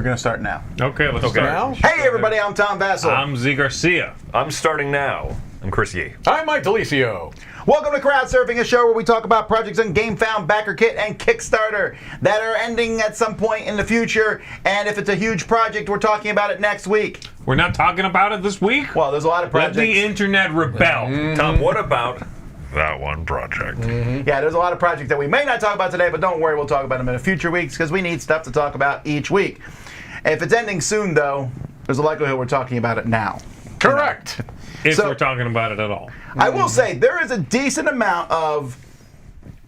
going to start now. Okay, let's start. Now? Hey, everybody, I'm Tom Vassell. I'm Z Garcia. I'm starting now. I'm Chris Yee. I'm Mike Delisio. Welcome to Crowdsurfing, a show where we talk about projects on GameFound, BackerKit, and Kickstarter that are ending at some point in the future. And if it's a huge project, we're talking about it next week. We're not talking about it this week? Well, there's a lot of Let projects. the internet rebel. Tom, what about that one project? Yeah, there's a lot of projects that we may not talk about today, but don't worry, we'll talk about them in future weeks because we need stuff to talk about each week. If it's ending soon, though, there's a likelihood we're talking about it now. Correct. If So- we're talking about it at all. I will say there is a decent amount of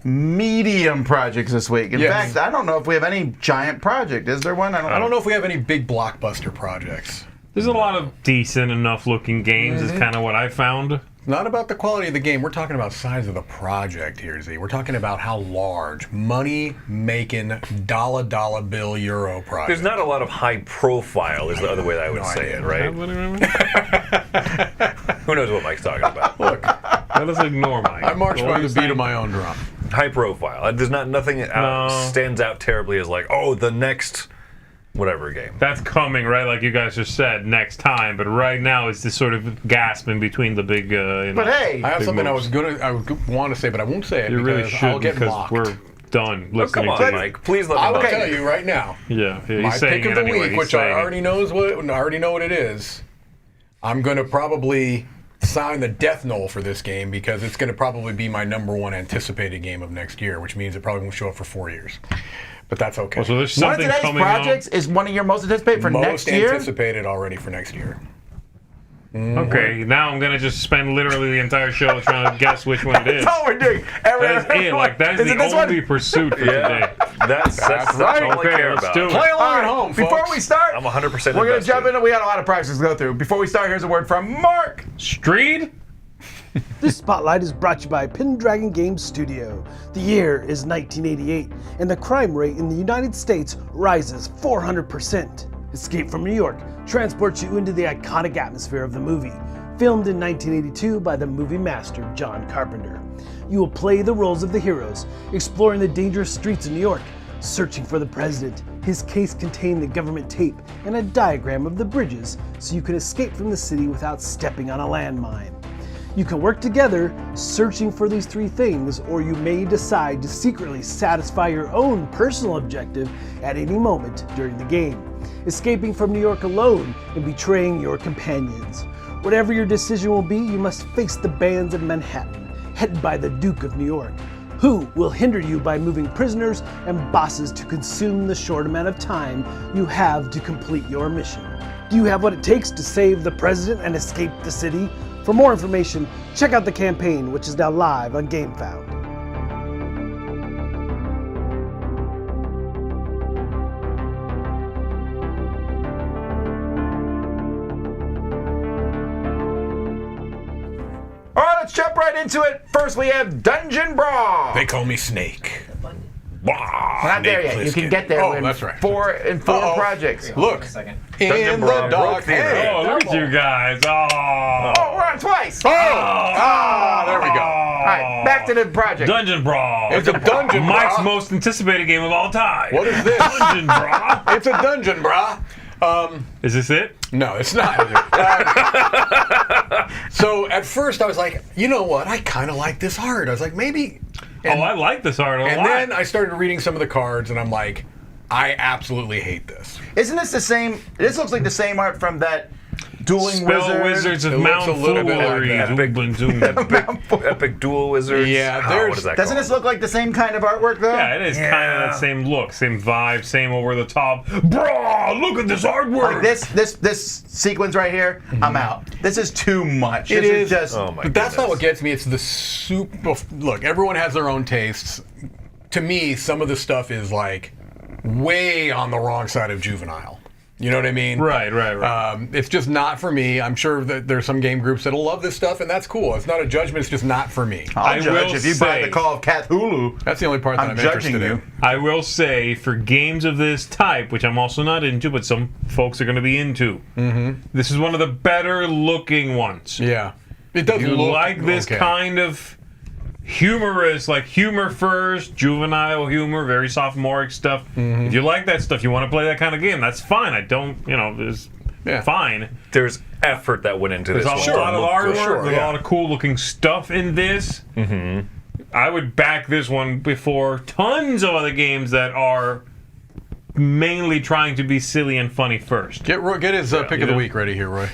medium projects this week. In Yes. fact, I don't know if we have any giant project. Is there one? I don't know if we have any big blockbuster projects. There's a lot of decent enough looking games is kind of what I found. Not about the quality of the game. We're talking about size of the project here, Z. We're talking about how large, money-making, dollar bill Euro project. There's not a lot of high profile, is the other way that I would say it, right? Who knows what Mike's talking about? Look, Let us ignore Mike. I march What by were the you beat of saying? my own drum. High profile. There's nothing stands out terribly as like, oh, the next whatever game. That's coming, right? Like you guys just said, next time. But right now, it's this sort of gasp in between the big. But hey, I have big something moves. I would want to say, but I won't say it You really because should I'll get because mocked. we're done Oh, come listening on, to you. Mike. Please let me I will know. tell you right now. Yeah, he's My saying pick of it the anyway. week, He's which I saying already know what it is. I'm going to probably sign the death knell for this game because it's going to probably be my #1 anticipated game of next year, which means it probably won't show up for 4 years. But that's okay. Well, so there's one of something today's coming projects is one of your most anticipated for Most next year. anticipated already for next year. Okay, now I'm gonna just spend literally the entire show trying to guess which one it is. That's all we're doing. That is it. Like that is it the this one? only pursuit for today. That's right. all I Okay, care let's about. do it. Play along All right, at home, before folks. we start, I'm 100% we're going to invested. jump into. We got a lot of projects to go through. Before we start, here's a word from Mark. Streed? This spotlight is brought to you by Pendragon Games Studio. The year is 1988, and the crime rate in the United States rises 400%. Escape from New York transports you into the iconic atmosphere of the movie, filmed in 1982 by the movie master John Carpenter. You will play the roles of the heroes, exploring the dangerous streets of New York, searching for the president. His case contained the government tape and a diagram of the bridges so you can escape from the city without stepping on a landmine. You can work together searching for these 3 things, or you may decide to secretly satisfy your own personal objective at any moment during the game, escaping from New York alone and betraying your companions. Whatever your decision will be, you must face the bands of Manhattan, headed by the Duke of New York, who will hinder you by moving prisoners and bosses to consume the short amount of time you have to complete your mission. Do you have what it takes to save the president and escape the city? For more information, check out the campaign, which is now live on GameFound. All right, let's jump right into it. First, we have Dungeon Brah. They call me Snake. We're not there yet. You can get there Oh, in that's right. four Uh-oh. projects. Look, in Dungeon the Brah dark. broke the Hey. Oh, look at you guys. Oh. Oh, we're on twice. Oh, there we go. All right, back to the project. Dungeon Brawl. It's a dungeon, Mike's brah. most anticipated game of all time. What is this? Dungeon Brawl. It's a dungeon, brah. Is this it? No, it's not. So at first I was like, you know what? I kind of like this art. I was like, maybe. And, I like this art a lot. and then I started reading some of the cards, and I'm like, I absolutely hate this. Isn't this the same? This looks like the same art from that Dueling Spell Wizards It of looks Mount a little bit like Foolery. that. Epic Duel Wizards. Yeah, Oh, there's- what is that Doesn't called? this look like the same kind of artwork, though? Yeah, it is kind of that same look, same vibe, same over the top. Brah, look at this artwork. Like this sequence right here, I'm out. This is too much. It This is. just. Oh my But that's not goodness. what gets me. It's the super. Look, everyone has their own tastes. To me, some of the stuff is like way on the wrong side of juvenile. You know what I mean? Right. It's just not for me. I'm sure that there's some game groups that'll love this stuff, and that's cool. It's not a judgment. It's just not for me. I'll I judge will if you buy say- the Call of Cthulhu. That's the only part that I'm I'm judging interested you. in. I will say, for games of this type, which I'm also not into, but some folks are going to be into, this is one of the better looking ones. Yeah. It does You look like this okay. kind of humorous, like humor first, juvenile humor, very sophomoric stuff. If you like that stuff, you want to play that kind of game, that's fine. I don't, it's fine. There's effort that went into There's this. a lot of artwork, there's a yeah. lot of cool looking stuff in this. I would back this one before tons of other games that are mainly trying to be silly and funny first. Get his pick of the week ready here, Roy.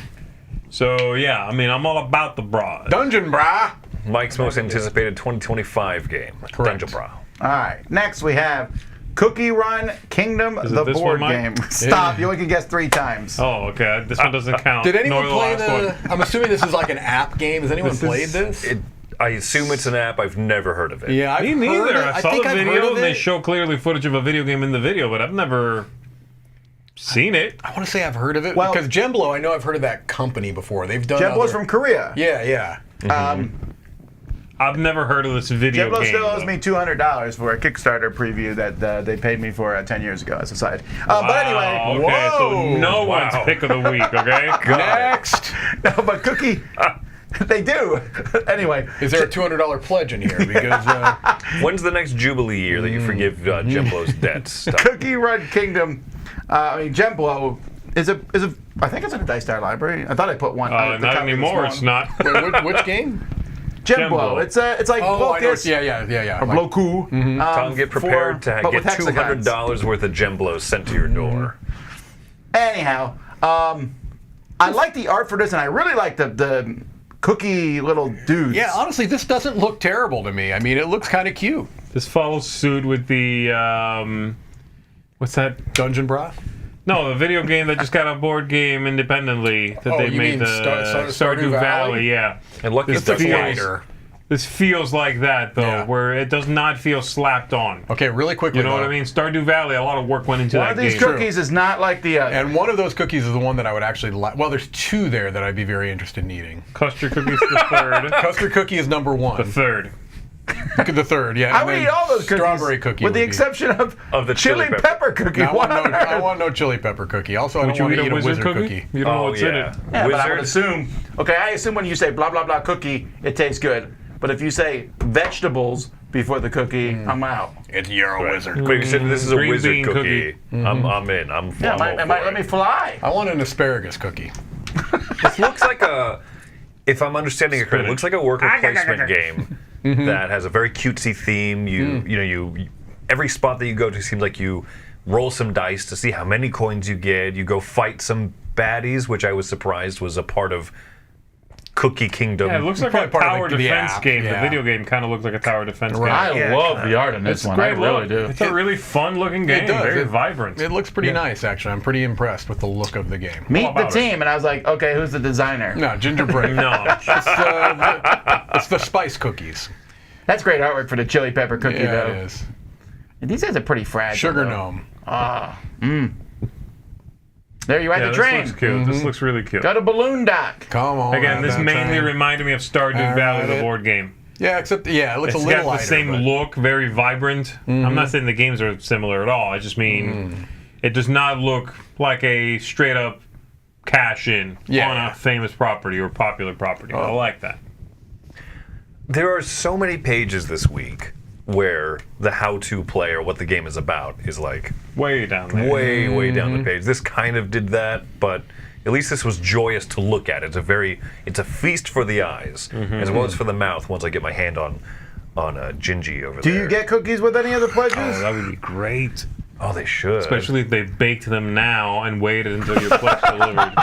So yeah, I mean, I'm all about the Brah. Dungeon Brah. Mike's most anticipated 2025 game, Dungeon Brah. All right. Next we have Cookie Run Kingdom, Is it the this board one, game. Mike? Stop. You only can guess 3 times. Oh, okay. This one doesn't count. Did anyone nor play last one. I'm assuming this is like an app game. Has anyone This played is- this? I assume it's an app. I've never heard of it. Yeah, Me I've neither. heard it. I saw think the I've heard video of and they it. show clearly footage of a video game in the video, but I've never seen it. I want to say I've heard of it Well- because Gemblo. I know I've heard of that company before. They've done. Jeblo's other- from Korea. Yeah. I've never heard of this video Jeblo game. still owes though. me $200 for a Kickstarter preview that they paid me for 10 years ago as a side. But anyway, Okay, so Whoa. no one's pick of the week, okay? Next, no, but Cookie, they do. Anyway, is there a $200 pledge in here? Because When's the next Jubilee year that you forgive Jemblo's debts? Cookie Run Kingdom. Jemblo is a. I think it's in a Dice Star library. I thought I put one. the Not copy was anymore. wrong. It's not. wait, which game? Jemblo. Jemblo. It's like Oh, I know. Blocus Yeah. or Like- Bloku. Tom, get prepared to but get with hexagons. $200 worth of Jemblos sent to your door. Anyhow, I like the art for this, and I really like the cookie little dudes. Yeah, honestly, this doesn't look terrible to me. I mean, it looks kind of cute. This follows suit with the what's that? Dungeon Brah. No, the video game that just got a board game independently that Oh, they you made mean Stardew Stardew Valley? Yeah. And lucky This it's feels- lighter. This feels like that though, Yeah. where it does not feel slapped on. Okay, really quickly. You know though. what I mean? Stardew Valley, a lot of work went into One that of these game. cookies is not like the other. And one of those cookies is the one that I would actually like. Well, there's 2 there that I'd be very interested in eating. Custard cookies the third. Custard cookie is number 1. The third. The third, yeah. I and would then eat all those cookies. Strawberry cookie. with the would be- exception of the chili chili pepper cookie. I want, What on I earth? want no chili pepper cookie. Also, I Would don't you want eat to eat a wizard cookie? cookie. You don't know Oh, what's in yeah. it. Yeah, but I would Wizard. assume. Okay, I assume when you say blah blah blah cookie, it tastes good. But if you say vegetables before the cookie, I'm out. It's Euro wizard. Wait, you said this is a Green wizard bean cookie. I'm in. I'm Yeah, all for let it. me fly. I want an asparagus cookie. This looks like a, if I'm understanding it correctly, it looks like a worker placement game that has a very cutesy theme. You every spot that you go to seems like you roll some dice to see how many coins you get. You go fight some baddies, which I was surprised was a part of Cookie Kingdom. Yeah, it looks like a Probably part of tower the defense app, game. yeah. The video game kind of looks like a tower defense Right. game. I love the art in this It's one. I great really look. do. It's a really fun looking game. It does. Very It- vibrant. It looks pretty nice, actually. I'm pretty impressed with the look of the game. Meet the about it. team, and I was like, okay, who's the designer? No, gingerbread. No. It's the spice cookies. That's great artwork for the chili pepper cookie, Yeah, though. it is. These guys are pretty fragile. Sugar though. gnome. There you ride Yeah, the this train. looks cute. This looks really cute. Go to Balloon Dock. Come on. Again, this that mainly time. reminded me of Stardew I Valley, ride the it. board game. Yeah, except it looks It's a got little the lighter. same but- look, very vibrant. I'm not saying the games are similar at all. I just mean it does not look like a straight up cash in Yeah. on a famous property or popular property. I like that. There are so many pages this week where the how-to play or what the game is about is like Way down there. way down the page. This kind of did that, but at least this was joyous to look at. It's a feast for the eyes as well as for the mouth. Once I get my hand on Gingy over Do there. you get cookies with any of the pledges? Oh, that would be great. Oh, they should. Especially if they baked them now and waited until your pledge delivered.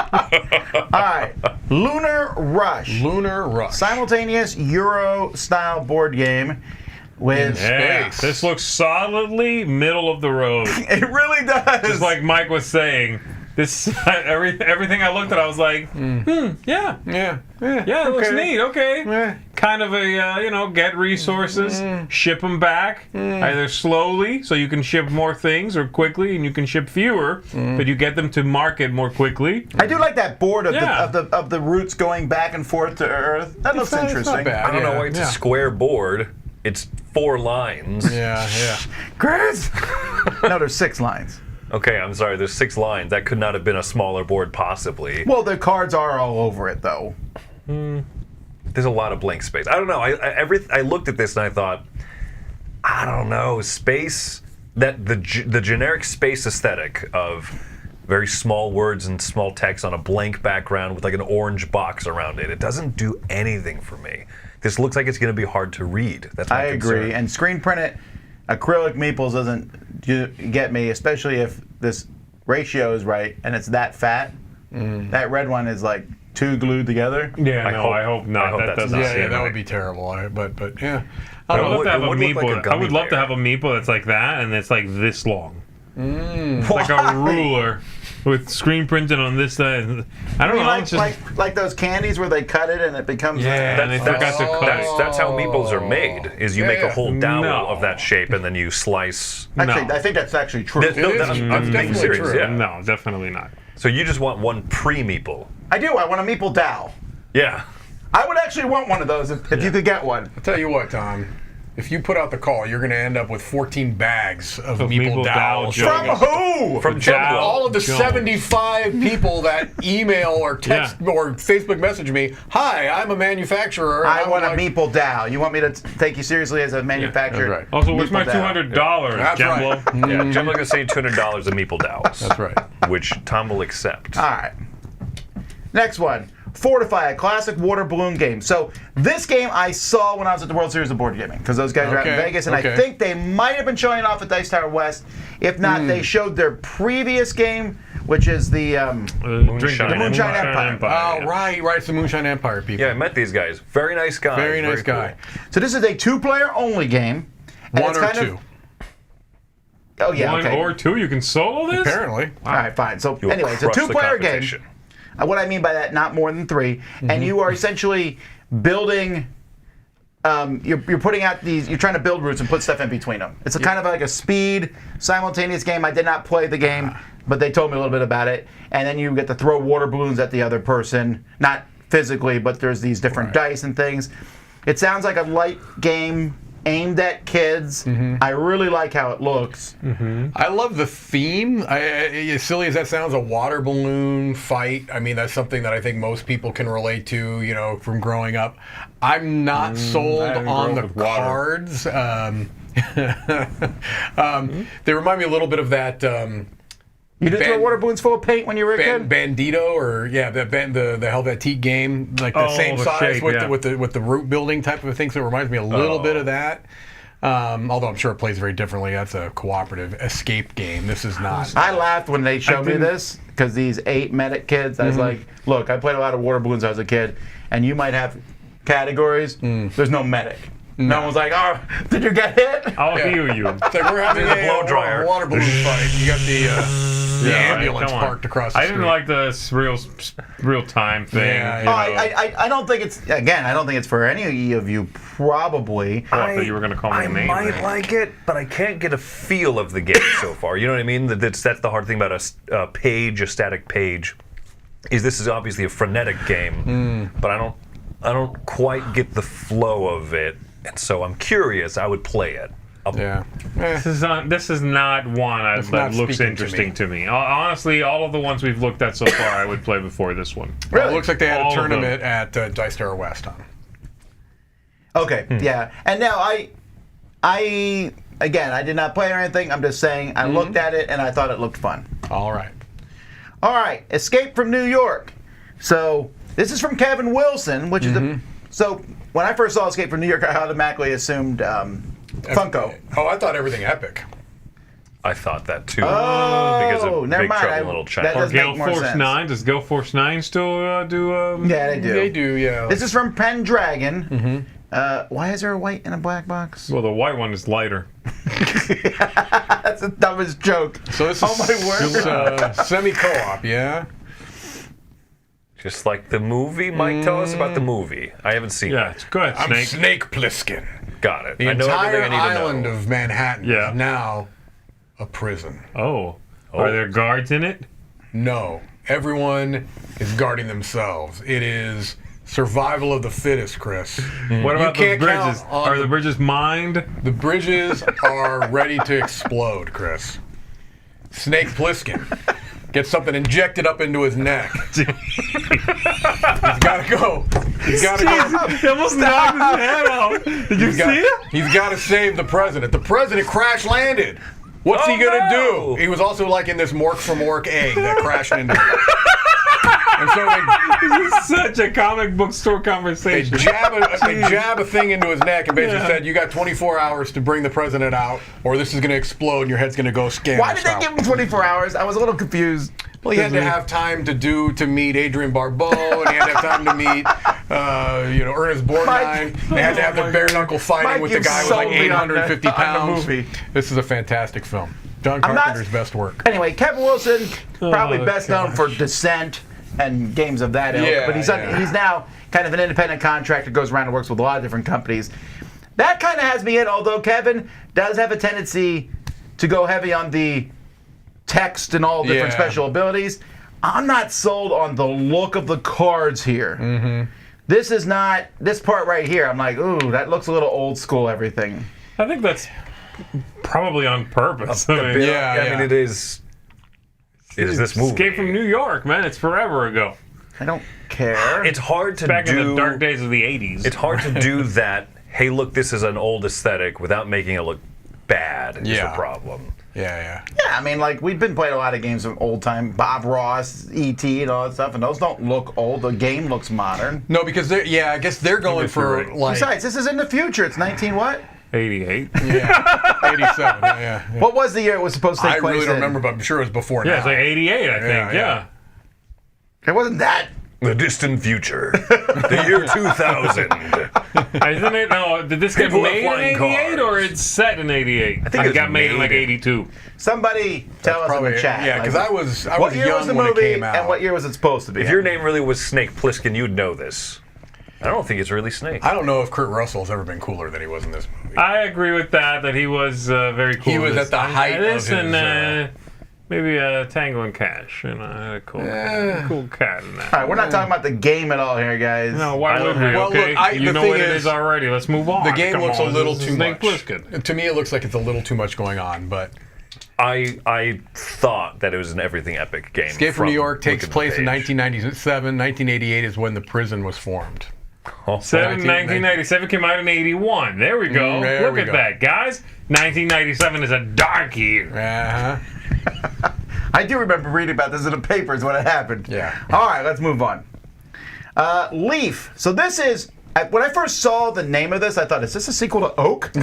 All right. Lunar Rush. Lunar Rush. Simultaneous Euro-style board game with... Yeah, Space. this looks solidly middle of the road. It really does. Just like Mike was saying, this everything I looked at, I was like, yeah, Yeah. it looks okay. neat. Okay, Yeah. kind of a get resources, ship them back either slowly so you can ship more things or quickly, and you can ship fewer, but you get them to market more quickly. I do like that board of, Yeah. of the roots going back and forth to Earth. That looks It's not interesting. bad. I don't know Yeah, why it's yeah. a square board. It's 4 lines. Yeah. Chris! No, there's 6 lines. Okay, I'm sorry. There's 6 lines. That could not have been a smaller board, possibly. Well, the cards are all over it, though. there's a lot of blank space. I don't know. I looked at this and I thought, I don't know, space, that the generic space aesthetic of very small words and small text on a blank background with like an orange box around it. It doesn't do anything for me. This looks like it's going to be hard to read. That's my concern. agree. And screen printed acrylic meeples doesn't get me, especially if this ratio is right and it's that fat. That red one is like too glued together. Yeah, I hope not. I hope that that's doesn't not Yeah, seem that right. would be terrible. But yeah. I would love to have It a would look like a meeple. I gummy would love to bear. have a meeple that's like that, and it's like this long. It's like a ruler with screen printed on this side. I don't know. Like, it's just, like those candies where they cut it and it becomes. and they forgot to cut it. That's how meeples are made. Is you make a whole dowel No. of that shape and then you slice. Actually, No. I think that's actually true. No, It is. I'm That's being definitely serious. true. Yeah. No, definitely not. So you just want one pre-meeple. I do. I want a meeple dowel. Yeah. I would actually want one of those if you could get one. I'll tell you what, Tom. If you put out the call, you're going to end up with 14 bags of Of Meeple Meeple dowel. dowel From Jones. who? From Jones. Jones. All of the Jones. 75 people that email or text or Facebook message me, hi, I'm a manufacturer. I I'm want a like- meeple dowel. You want me to take you seriously as a manufacturer? that's right. Also, where's my Meeple dowel. $200, That's Jemblo? right. Yeah, Jim going to say $200 of meeple dowels. That's right. Which Tom will accept. All right. Next one. Fortify, a classic water balloon game. So this game I saw when I was at the World Series of Board Gaming because those guys are out in Okay, Vegas, and okay. I think they might have been showing it off at Dice Tower West. If not, they showed their previous game, which is the Moonshine Moonshine Empire. Oh, yeah. right. It's the Moonshine Empire people. Yeah, I met these guys. Very nice guys. Very nice guy. cool. So this is a two-player only game. and One it's or kind of- two. Oh yeah, One okay. or two, you can solo this? Apparently. All right, fine. So You'll anyway, it's a crush the two-player game. competition. What I mean by that, not more than 3, and you are essentially building. You're putting out these. You're trying to build routes and put stuff in between them. It's a kind of like a speed simultaneous game. I did not play the game, but they told me a little bit about it. And then you get to throw water balloons at the other person, not physically, but there's these different dice and things. It sounds like a light game aimed at kids. I really like how it looks. I love the theme. As silly as that sounds, a water balloon fight. I mean, that's something that I think most people can relate to, you know, from growing up. I'm not sold I didn't on grow the up with water. cards. They remind me a little bit of that You did throw water balloons full of paint when you were a kid? Bandito, or the Helvetique game, like the Oh, same the size shape, with yeah. the root building type of thing. So it reminds me a little bit of that. Although I'm sure it plays very differently. That's a cooperative escape game. This is not. I laughed when they showed me didn't- this because these 8 medic kids, I was like, look, I played a lot of water balloons when I was a kid, and you might have categories. There's no medic. No one was like, oh, did you get hit? I'll heal you. It's like we're having There's a blow dryer. water balloon fight. You got the Yeah, ambulance come on. parked across the I street. didn't like the real time thing. Yeah, you yeah. know. I don't think it's, again, I don't think it's for any of you, probably. I thought you were going to call me I a name. might there. like it, but I can't get a feel of the game so far. You know what I mean? That's the hard thing about a page, a static page, is this is obviously a frenetic game, but I don't quite get the flow of it, and so I'm curious. I would play it. Yeah. This is not one It's that not looks speaking to interesting to me. Honestly, all of the ones we've looked at so far, I would play before this one. Well, it looks like they had All a of them. tournament at Dice Tower West. Okay, yeah. And now I did not play or anything. I'm just saying I looked at it and I thought it looked fun. All right. All right, Escape from New York. So this is from Kevin Wilson, which is so when I first saw Escape from New York, I automatically assumed Funko. Oh, I thought everything epic. I thought that too. Oh, because of never Big mind. Trouble in Little That China. does Gale make more Force sense. 9. Does Gale Force 9 still do? Yeah, they do. They do, yeah. This is from Pendragon. Why is there a white and a black box? Well, the white one is lighter. That's the dumbest joke. So this is Oh my word. semi-co-op, yeah? Just like the movie. Mike, tell us about the movie. I haven't seen Yeah, it. go ahead, I'm Snake. Snake Plissken. Got it. The I know entire everything I need to island know. of Manhattan Yeah. is now a prison. Oh. Are there guards in it? No. Everyone is guarding themselves. It is survival of the fittest, Chris. What about the can't count bridges? on Are the- the bridges mined? The bridges are ready to explode, Chris. Snake Plissken gets something injected up into his neck. He's got to go. He's got to go. He almost knocked his head off. Did you see it? He's got to save the president. The president crash landed. What's he gonna do? He was also like in this Mork from Ork egg that crashed into him. And so This is such a comic book store they conversation. jab a thing into his neck and basically said, "You got 24 hours to bring the president out, or this is gonna explode and your head's gonna go scam." Why did they give him 24 hours? I was a little confused. Well, he had to have time to meet Adrian Barbeau, and he had to have time to meet, Ernest Borgnine. They had to have the bare knuckle fighting with the guy with like 850 pounds. This is a fantastic film. John Carpenter's best work. Anyway, Kevin Wilson, probably best known for Descent and games of that ilk, Yeah, but he's now kind of an independent contractor, goes around and works with a lot of different companies. That kind of has me in, although Kevin does have a tendency to go heavy on the text and all different special abilities. I'm not sold on the look of the cards here. Mm-hmm. This is not, this part right here, I'm like, ooh, that looks a little old school, everything. I think that's probably on purpose. I mean, I mean, it is this movie. Escape from New York, man. It's forever ago. I don't care. It's hard to Back do. in the dark days of the 80s. It's hard to do that. Hey, look, this is an old aesthetic without making it look bad. Is the problem. Yeah. Yeah, I mean, like, we've been playing a lot of games of old time, Bob Ross, E.T., and all that stuff, and those don't look old. The game looks modern. No, because I guess they're going for like. Besides, this is in the future. It's 19 what? 88. Yeah, 87. Yeah. What was the year it was supposed to take I place really don't in? remember, but I'm sure it was before now. Yeah, it's like 88, I think. Yeah. It wasn't that. The distant future. The year 2000. Isn't it? No, did this get People have made in flying 88 cars. or it's set in 88? I think it it's got made in like made. 82. Somebody tell us in the chat. Yeah, because like, I was what year young was the when movie it came out. and what year was it supposed to be? If your name really was Snake Plissken, you'd know this. I don't think it's really Snake. I don't know if Kurt Russell's ever been cooler than he was in this movie. I agree with that he was very cool. He was this at the time. height of this his, and maybe Tango and Cash. Had a cool cat in that. All right, we're not talking about the game at all here, guys. No, why would we? Well, Okay, look, you the know thing what it is, is already. Let's move on. The game Come looks on, a little this is too Snake much. Plissken. To me, it looks like it's a little too much going on, but I thought that it was an everything epic game. Escape from New York takes looking at the place in page. 1997. 1988 is when the prison was formed. 1997 came out in 81. There we go. There Look we at go. that, guys. 1997 is a dark year. Uh-huh. I do remember reading about this in the papers when it happened. Yeah. All right, let's move on. Leaf. So this is, when I first saw the name of this, I thought, is this a sequel to Oak? No,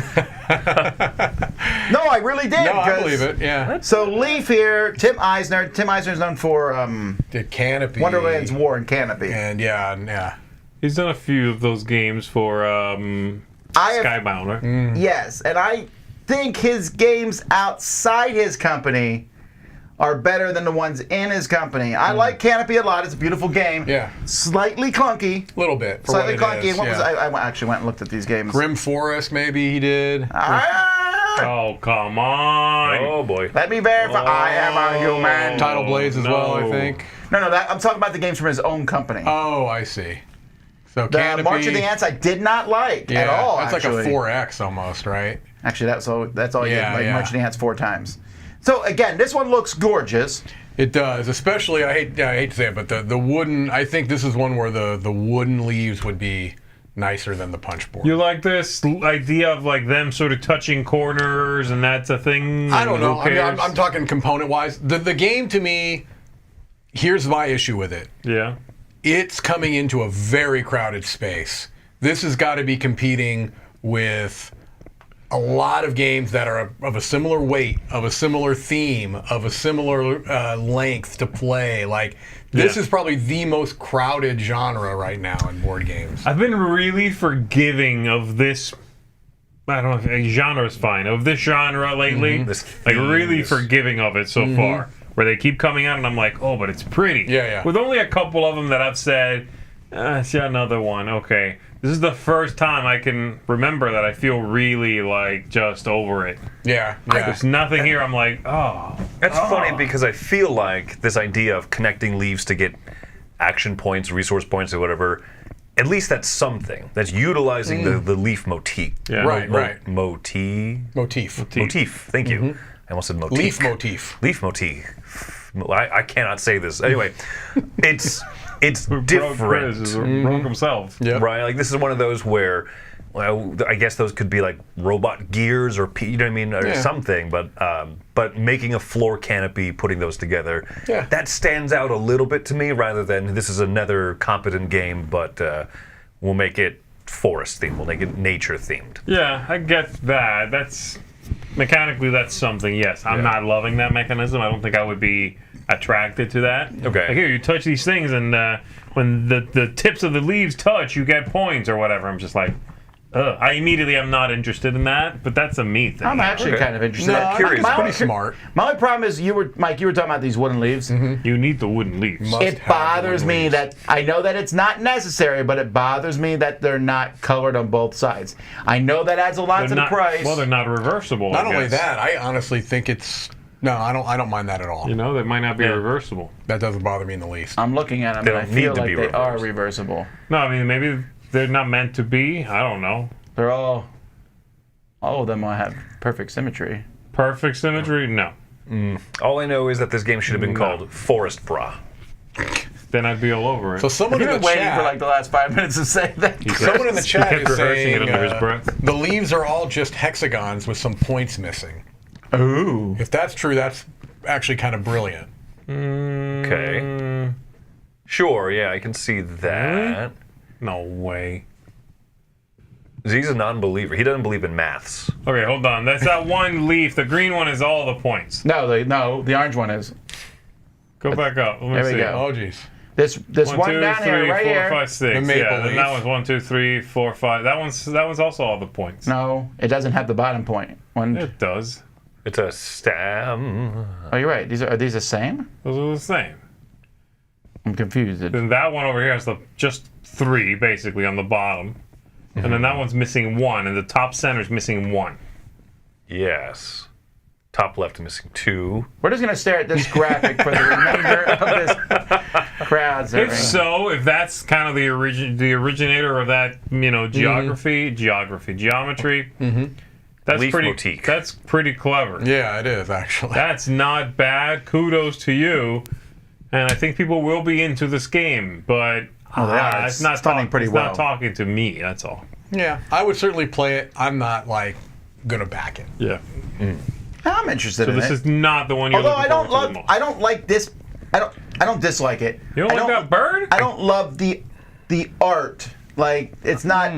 I really did. No, I 'cause- believe it, yeah. So Leaf here, Tim Eisner. Tim Eisner's known for The Canopy. Wonderland's War and Canopy. And yeah. He's done a few of those games for Skybound, right? Yes, and I think his games outside his company are better than the ones in his company. I like Canopy a lot. It's a beautiful game. Yeah. Slightly clunky. A little bit. For Slightly what it clunky. is, And what was yeah. I actually went and looked at these games. Grim Forest, maybe he did. Ah, Oh, come on. Oh boy. let me verify. I am a human. Tidal Blaze as well, I no. think. No, I'm talking about the games from his own company. Oh, I see. So The Canopy. March of the Ants I did not like at all. That's actually. like a 4X almost, right? Actually, that's all you Yeah, did. Like yeah. March of the Ants 4 times. So again, this one looks gorgeous. It does, especially I hate to say it, but the wooden. I think this is one where the wooden leaves would be nicer than the punch board. You like this idea of like them sort of touching corners and that's a thing? I don't know. Who I mean, cares? I'm talking component wise. The game to me, here's my issue with it. Yeah. It's coming into a very crowded space. This has got to be competing with a lot of games that are of a similar weight, of a similar theme, of a similar length to play. Like, this is probably the most crowded genre right now in board games. I've been really forgiving of this. I don't know if genre is fine. Of this genre lately. This Like, really theme, forgiving of it so far. Where they keep coming out and I'm like, oh, but it's pretty. Yeah. With only a couple of them that I've said, it's another one. Okay. This is the first time I can remember that I feel really like just over it. Yeah. There's nothing here. I'm like, oh. That's funny because I feel like this idea of connecting leaves to get action points, resource points, or whatever, at least that's something. That's utilizing the leaf motif. Yeah. Right. Motif. Motif. Thank you. I almost said motif. Leaf motif. Leaf motif. I cannot say this. Anyway, it's it's Chris different. is broke himself. Yep. Right, like this is one of those where, well, I guess those could be like robot gears or you know what I mean, or something. But making a floor canopy, putting those together, that stands out a little bit to me, rather than this is another competent game, but we'll make it forest themed, we'll make it nature themed. Yeah, I get that. That's mechanically that's something. Yes, I'm not loving that mechanism. I don't think I would be attracted to that. Okay. Like here, you touch these things, and when the tips of the leaves touch, you get points or whatever. I'm just like, I immediately am not interested in that. But that's a me thing. I'm actually kind of interested. No, curious. it's pretty smart. My only problem is Mike, you were talking about these wooden leaves. You need the wooden leaves. Must It have bothers wooden me leaves. that I know that it's not necessary, but it bothers me that they're not colored on both sides. I know that adds a lot to the price. Well, they're not reversible. Not I only guess. that, I honestly think it's no. I don't mind that at all. You know, they might not be reversible. That doesn't bother me in the least. I'm looking at them They and I don't feel need to like be they are reversed. reversible. No, I mean maybe they're not meant to be. I don't know. They're all of them will have perfect symmetry. Perfect symmetry? No. All I know is that this game should have been called Forest Brah. Then I'd be all over it. So someone You've in been the waiting chat, for like the last 5 minutes to say that. someone in the chat kept is rehearsing saying it under his breath. the leaves are all just hexagons with some points missing. Ooh. If that's true, that's actually kind of brilliant. Okay. Sure, yeah, I can see that. No way. He's a non-believer. He doesn't believe in maths. Okay, hold on. That's that one leaf. The green one is all the points. No, the orange one is. Go back up. Let me There we see. go. Oh, jeez. This one 1, 2, down 3, here, right 4, here. 5, 6. The maple Yeah, then that leaf. one's 1, 2, 3, 4, 5. That one's also all the points. No, it doesn't have the bottom point. It does. It's a stem. Oh, you're right. Are these the same? Those are the same. I'm confused. Then that one over here has just 3 basically on the bottom, and then that one's missing 1, and the top center is missing 1. Yes. Top left missing 2. We're just gonna stare at this graphic for the remainder of this crowdsurfing. If so, if that's kind of the originator of that, geometry, that's Leaf pretty. motif. That's pretty clever. Yeah, it is actually. That's not bad. Kudos to you. And I think people will be into this game, but Oh, they are. it's not stunning pretty it's well. not talking to me. That's all. Yeah, I would certainly play it. I'm not like gonna back it. Yeah. I'm interested So in this it. is not the one you're Although looking forward to the most. I don't like this. I don't dislike it. You don't I like that bird? I don't love the art. Like it's not.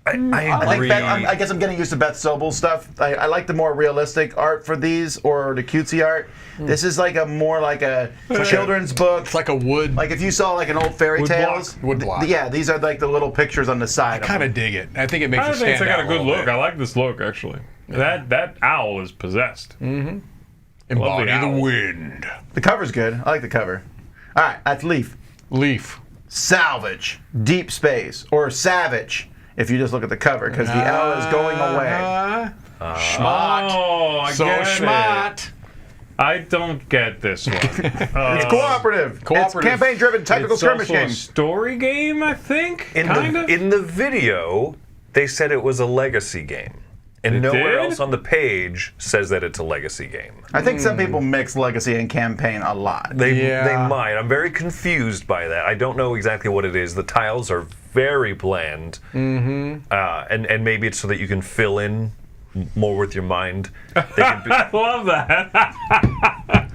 I I agree. think I guess I'm getting used to Beth Sobel's stuff. I like the more realistic art for these, or the cutesy art. This is like a children's book. It's like a wood. Like if you saw like an old fairy Wood tales. block. Wood block. Yeah, these are like the little pictures on the side. I kind of dig it. I think it makes I it think stand it's got out a good little look. bit. I like this look actually. That owl is possessed. Embody Lovely the owl. wind. The cover's good. I like the cover. All right, that's Leaf. Leaf. Salvage, Deep Space, or Savage, if you just look at the cover, because the L is going away. Schmott. Oh, I So get it. schmott. I don't get this one. It's cooperative. It's Cooperative. campaign-driven tactical It's skirmish also a game. story game, I think. in the video, they said it was a legacy game. And nowhere did? else on the page says that it's a legacy game. I think some people mix legacy and campaign a lot. They might. I'm very confused by that. I don't know exactly what it is. The tiles are very bland. And maybe it's so that you can fill in more with your mind. They can be, I love that.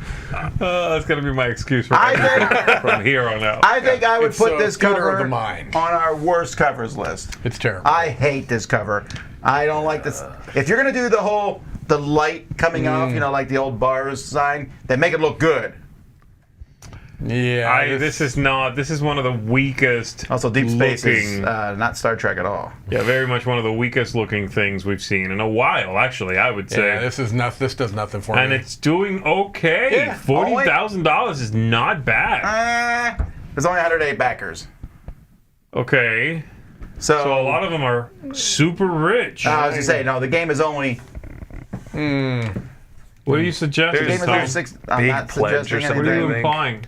That's gonna be my excuse from here on out. I think I would It's, put this theater cover of the mind. on our worst covers list. It's terrible. I hate this cover. I don't like this. If you're gonna do the light coming off, like the old bars sign, then make it look good. yeah. This is one of the weakest. Also, Deep Space is looking- not Star Trek at all. Yeah, very much one of the weakest looking things we've seen in a while. Actually, I would say. Yeah, this does nothing for And me. it's doing okay. Yeah. $40,000 is not bad. There's only 108 backers. Okay. So So a lot of them are super rich. I was gonna say, no, the game is only. What are you suggesting, The game is Tom? only six. I'm Big not pledge or suggesting something. What are you anything. implying?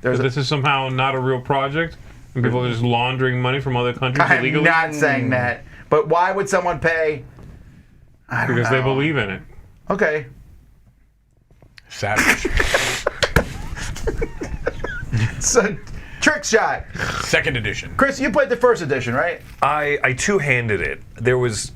There's That this is somehow not a real project? And people are just laundering money from other countries I'm illegally? not saying that. But why would someone pay? I don't Because they know. believe in it. Okay. Savage. So, Trick Shot. Second edition. Chris, you played the first edition, right? I two-handed it. There was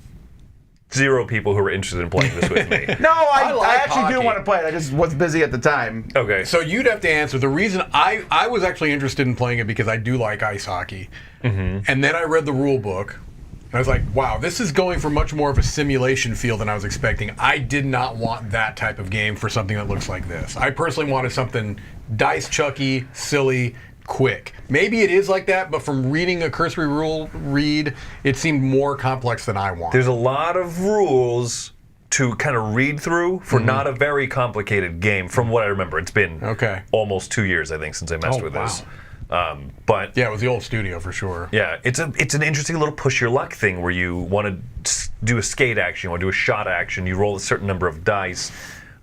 0 people who were interested in playing this with me. No, I like actually do hockey. want to play it. I just was busy at the time. Okay. So you'd have to answer. The reason I was actually interested in playing it because I do like ice hockey. And then I read the rule book. And I was like, wow, this is going for much more of a simulation feel than I was expecting. I did not want that type of game for something that looks like this. I personally wanted something dice chucky, silly, quick. Maybe it is like that, but from reading a cursory rule read, it seemed more complex than I wanted. There's a lot of rules to kind of read through for not a very complicated game, from what I remember. It's been almost 2 years, I think, since I messed with this. But yeah, it was the old studio for sure. yeah, it's an interesting little push your luck thing where you want to do a skate action, you want to do a shot action, you roll a certain number of dice,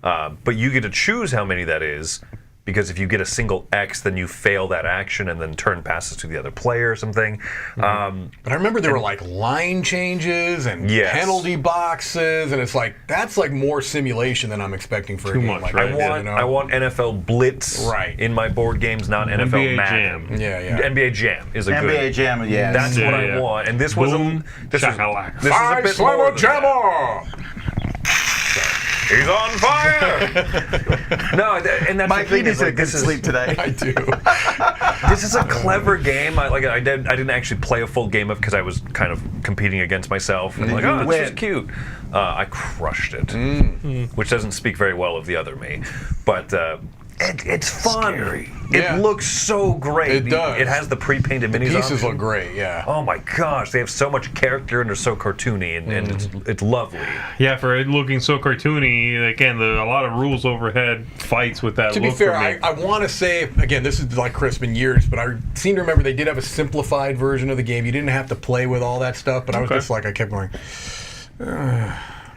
but you get to choose how many that is. Because if you get a single X, then you fail that action and then turn passes to the other player or something. But I remember there were like line changes and penalty boxes, and it's like that's like more simulation than I'm expecting for a game like right? that. I want NFL Blitz in my board games, not NFL NBA Madden. Jam. Yeah. NBA Jam is a good. NBA Jam, yeah. That's what I want, and this was this was shakalaka. this is a bit more than that. Jammer! He's on fire! No, and that's Mike, the he thing needs is like a good this is sleep today. I do. this is a clever game. I didn't actually play a full game of because I was kind of competing against myself and like, oh, this is cute. I crushed it, which doesn't speak very well of the other me, but it's fun. Scary. It looks so great. It does. It has the pre-painted minis. Pieces on it. look great. Yeah. Oh my gosh, they have so much character and they're so cartoony and it's lovely. Yeah, for it looking so cartoony, again, a lot of rules overhead fights with that To look be fair, for me. I want to say, again, this is like Chris, been years, but I seem to remember they did have a simplified version of the game. You didn't have to play with all that stuff, but I was just like, I kept going,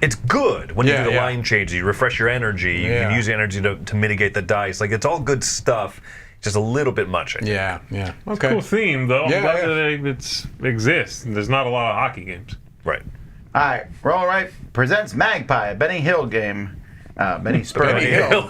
It's good when you do the Yeah. line changes. You refresh your energy. You can use the energy to mitigate the dice. Like, it's all good stuff. Just a little bit much. I think. yeah. Okay. Cool theme, though. I'm Yeah, glad yeah. that it exists. There's not a lot of hockey games. Right. All right, Roll Right presents Magpie, a Benny Hill game. Benny Spur. Benny Hill.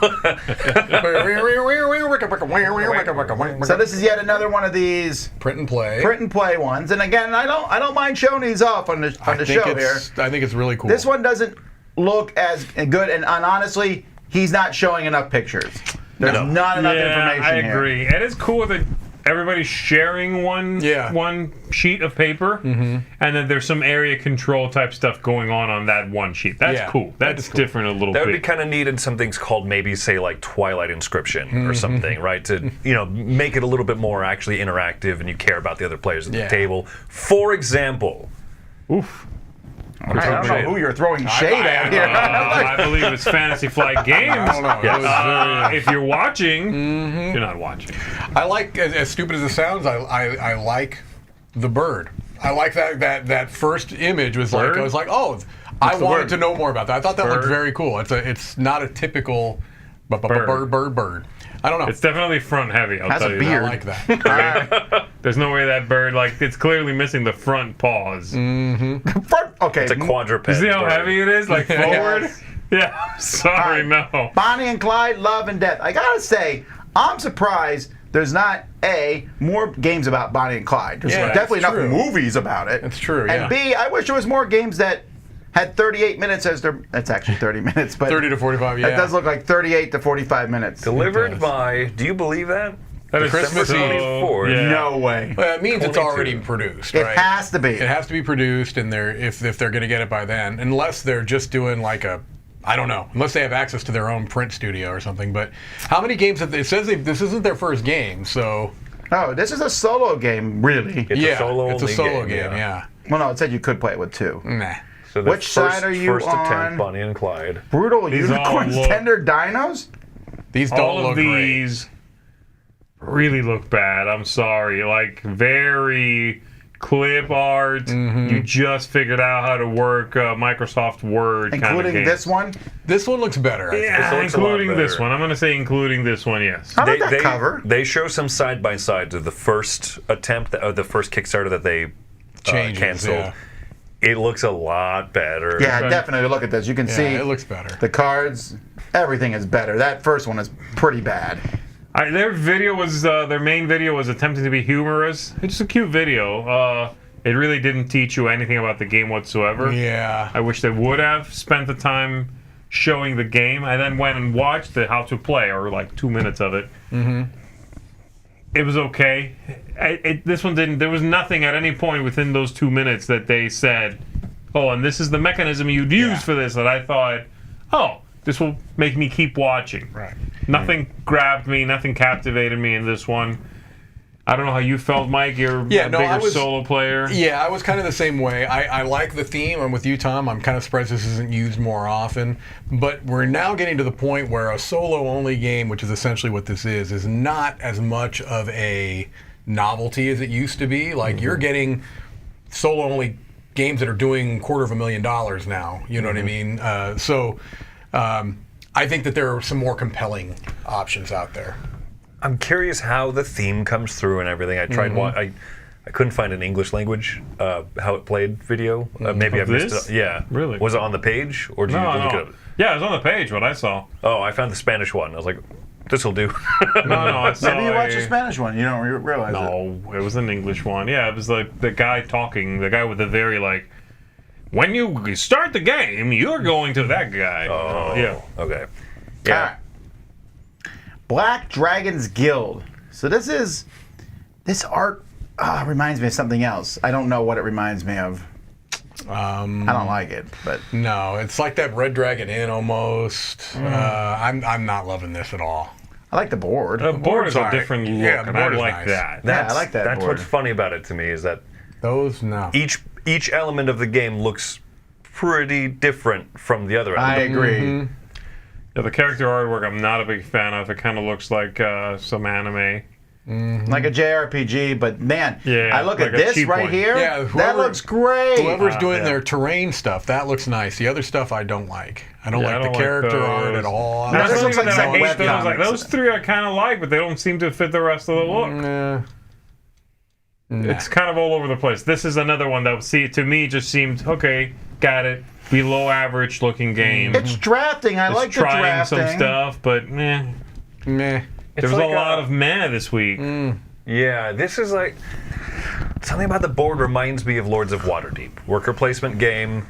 So this is yet another one of these Print and play. print and play ones. And again, I don't mind showing these off on the show here. I think it's really cool. This one doesn't look as good, and honestly, he's not showing enough pictures. There's not enough information I here. agree. And it's cool that everybody's sharing one sheet of paper, and then there's some area control type stuff going on that one sheet. That's cool. That's different a little That bit. would be kind of neat in some things called maybe, say, like Twilight Inscription or something, right? To, make it a little bit more actually interactive and you care about the other players at the table. For example. Oof. I don't know who you're throwing shade at here. I believe it's Fantasy Flight Games. I don't know. It was If you're watching, you're not watching. I like, as stupid as it sounds, I like the bird. I like that first image was like, Bird? I was like, oh, I the wanted word? to know more about that. I thought that looked Bird? very cool. It's not a typical bird. I don't know. It's definitely front heavy. I'll Has tell a you beard. I like that. There's no way that bird, it's clearly missing the front paws. Okay. It's a quadruped. You see how bird. heavy it is? Like forward? Yes. Yeah. Sorry, no. Bonnie and Clyde, Love and Death. I gotta say, I'm surprised there's not more games about Bonnie and Clyde. There's Yeah, definitely that's enough true. movies about it. That's true, And B, I wish there was more games that had 38 minutes as their. That's actually 30 minutes, but 30 to 45, yeah. That does look like 38 to 45 minutes. Delivered by, do you believe that? That is Christmas so- Eve. 24th. Yeah. No way. Well, it means it's 22. already produced, It right? has to be. It has to be produced, and if they're going to get it by then, unless they're just doing like I don't know, unless they have access to their own print studio or something. But how many games have they? It says this isn't their first game, so Oh, this is a solo game, really. It's a solo it's a only solo game, game. Yeah. Well, no, it said you could play it with two. Nah. So the Which side are you first on? attempt, Bonnie and Clyde. Brutal These all unicorns, look- tender dinos. These don't All look of these really look bad. I'm sorry. Like, very clip art. You just figured out how to work Microsoft Word kind of Including game. this one. great. This one looks better. I think. Yeah, This looks a lot including this better. one. I'm going to say including this one, yes. How about that cover? They show some side by sides of the first attempt, the first Kickstarter that they Changes, canceled. yeah. It looks a lot better. Yeah, Okay. definitely look at this. You can Yeah, see it looks better. the cards. Everything is better. That first one is pretty bad. Their video was their main video was attempting to be humorous. It's just a cute video. It really didn't teach you anything about the game whatsoever. Yeah. I wish they would have spent the time showing the game. I then went and watched the how to play, or like 2 minutes of it. Mm-hmm. It was okay. This one didn't. There was nothing at any point within those 2 minutes that they said, "Oh, and this is the mechanism you'd use for this." That I thought, "Oh, this will make me keep watching." Right. Nothing grabbed me. Nothing captivated me in this one. I don't know how you felt, Mike. You're a bigger solo player. Yeah, I was kind of the same way. I like the theme. I'm with you, Tom. I'm kind of surprised this isn't used more often. But we're now getting to the point where a solo-only game, which is essentially what this is not as much of a novelty as it used to be. Like, you're getting solo-only games that are doing $250,000 now. You know what I mean? I think that there are some more compelling options out there. I'm curious how the theme comes through and everything. I tried I couldn't find an English language how it played video. Maybe I missed it. Yeah. Really? Was it on the page, or did you look it up? Yeah, it was on the page. What I saw. Oh, I found the Spanish one. I was like, this will do. No, I saw. Maybe you watched the Spanish one. You don't realize it. No, it was an English one. Yeah, it was like the guy talking. The guy with the very like. When you start the game, you're going to that guy. Oh, yeah. Okay. Yeah. All right. Black Dragon's Guild. So this art reminds me of something else. I don't know what it reminds me of. I don't like it, but No, it's like that Red Dragon Inn almost. I'm not loving this at all. I like the board. The board is a alright. different look, Yeah, the and I board is like nice. that. Yeah, I like that That's board. what's funny about it to me is that Those, no. each element of the game looks pretty different from the other I element. agree. Yeah, the character artwork I'm not a big fan of. It kind of looks like some anime. Like a JRPG, but man, Yeah, I look like at a this cheap right one. here. Yeah, that whoever- looks great. Whoever's doing yeah. their terrain stuff, that looks nice. The other stuff I don't like. I don't Yeah, I like don't the like character those. art at all. No, That's this not looks even like that some I hate web those. Like, comics. those three I kind of like, but they don't seem to fit the rest of the look. Nah. It's kind of all over the place. This is another one that, to me, just seemed, okay, got it. Below average looking game. It's drafting. I It's like the trying drafting. some stuff, but meh. Meh. There was like a lot of meh this week. Yeah, this is like something about the board reminds me of Lords of Waterdeep. Worker placement game.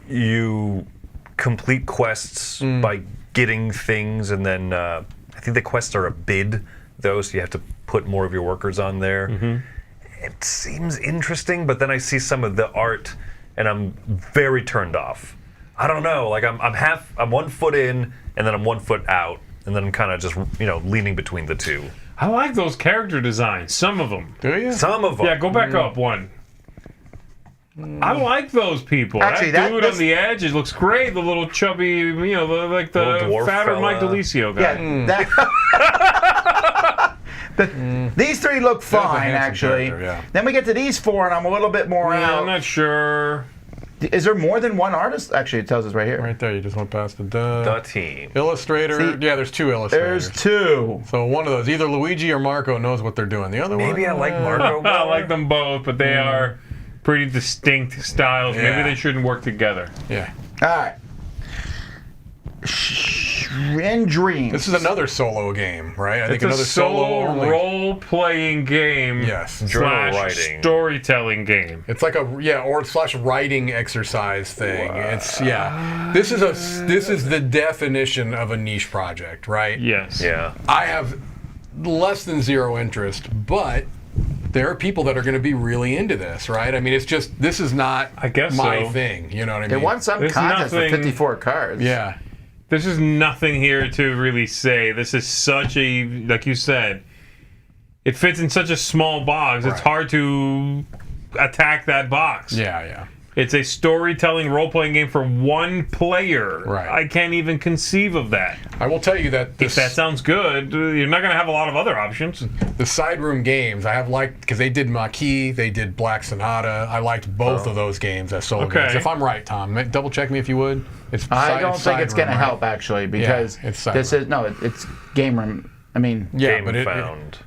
You complete quests by getting things, and then I think the quests are a bid, though, so you have to put more of your workers on there. It seems interesting, but then I see some of the art, and I'm very turned off. I don't know. Like I'm 1 foot in, and then I'm 1 foot out, and then I'm kind of just leaning between the two. I like those character designs. Some of them. Do you? Some of them. Yeah, go back up one. I like those people. Actually, that dude that's- on the edge, it looks great. The little chubby, like the Little dwarf fatter fella. Mike DeLisio guy. Yeah, these three look fine, handsome actually. character, yeah. Then we get to these four, and I'm a little bit more Yeah, out. I'm not sure. Is there more than one artist? Actually, it tells us right here. Right there, you just went past the The team. illustrator. See, Yeah, there's two illustrators. There's two. So one of those, either Luigi or Marco knows what they're doing. The other one, Maybe I like Marco more. I like them both, but they are pretty distinct styles. Yeah. Maybe they shouldn't work together. Yeah. All right. In Dreams. This is another solo game, right? I think It's a another solo only. role-playing game. Yes. Journal Slash writing. storytelling game. It's like / writing exercise thing. It's This is the definition of a niche project, right? Yes. Yeah. I have less than zero interest, but there are people that are going to be really into this, right? I mean, it's just this is not I guess my so. thing. You know what I mean? They won some There's contest nothing- for 54 cards. Yeah. There's just nothing here to really say. This is such a, like you said, it fits in such a small box. It's Right. hard to attack that box. Yeah. It's a storytelling role-playing game for one player. Right. I can't even conceive of that. I will tell you that If that sounds good, you're not going to have a lot of other options. the side room games I have liked because they did Maquis, they did Black Sonata. I liked both of those games as solo Okay. games. If I'm right, Tom, double check me if you would. It's I don't think side it's going to room, right? help, actually, because it's side this room. is, no, it's game room. I mean, Yeah, Game but found.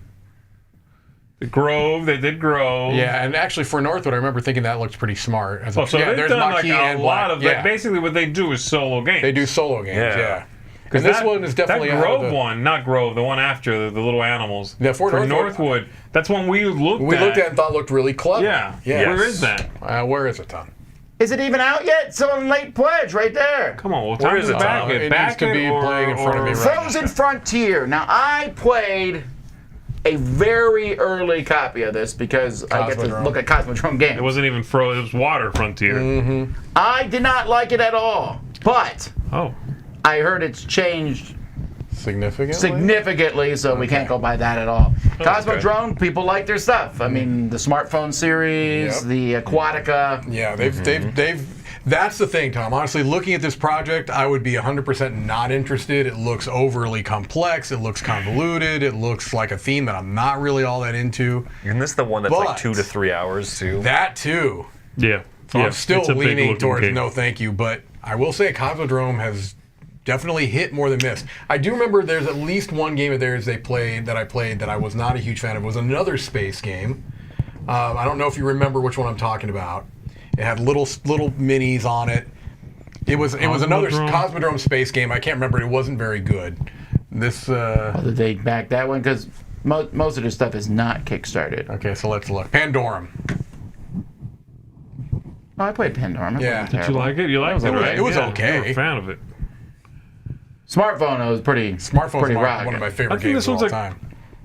The Grove, they did Grove. yeah, and actually for Northwood, I remember thinking that looked pretty smart. As Oh, so they've there's done like Maquis a and lot Black. of yeah. that. Basically, what they do is solo games. They do solo games, Yeah. yeah. Because this one is definitely that out of Grove the- one, not Grove, the one after the little animals. Yeah, for Northwood. Northwood. That's one we looked at. We looked at and thought looked really clever. Yeah. Yes. Where is that? Where is it, Tom? Is it even out yet? Someone late pledge right there. Come on, well, Where time is to it, back Tom? it. It Back needs to be or- playing in front of me or- right Frozen Frontier. Now, I played a very early copy of this because I get to Cosmodrome. look at Cosmodrome games. It wasn't even frozen. It was Water Frontier. I did not like it at all, but Oh. I heard it's changed Significantly? so we can't go by that at all. Oh, Cosmodrome, people like their stuff. I mean, the smartphone series, Yep. the Aquatica. Yeah, they've. That's the thing, Tom. Honestly, looking at this project, I would be 100% not interested. It looks overly complex. It looks convoluted. It looks like a theme that I'm not really all that into. Isn't this the one that's But- like 2 to 3 hours too? That too. Yeah. So yeah. I'm still it's a big leaning looking towards game. no thank you, but I will say Cosmodrome has definitely hit more than missed. I do remember there's at least one game of theirs that I played that I was not a huge fan of. It was another space game. I don't know if you remember which one I'm talking about. It had little minis on it. It was another Cosmodrome space game. I can't remember. It wasn't very good. This Did they back that one? Because most of this stuff is not Kickstarted. okay, so let's look. Pandorum. Oh, I played Pandora. Yeah. Did you like it? You liked it, right? It was Yeah, okay. You were a fan of it. Smartphone was pretty. Smartphone's pretty one rockin'. of my I favorite think games this of all one's time.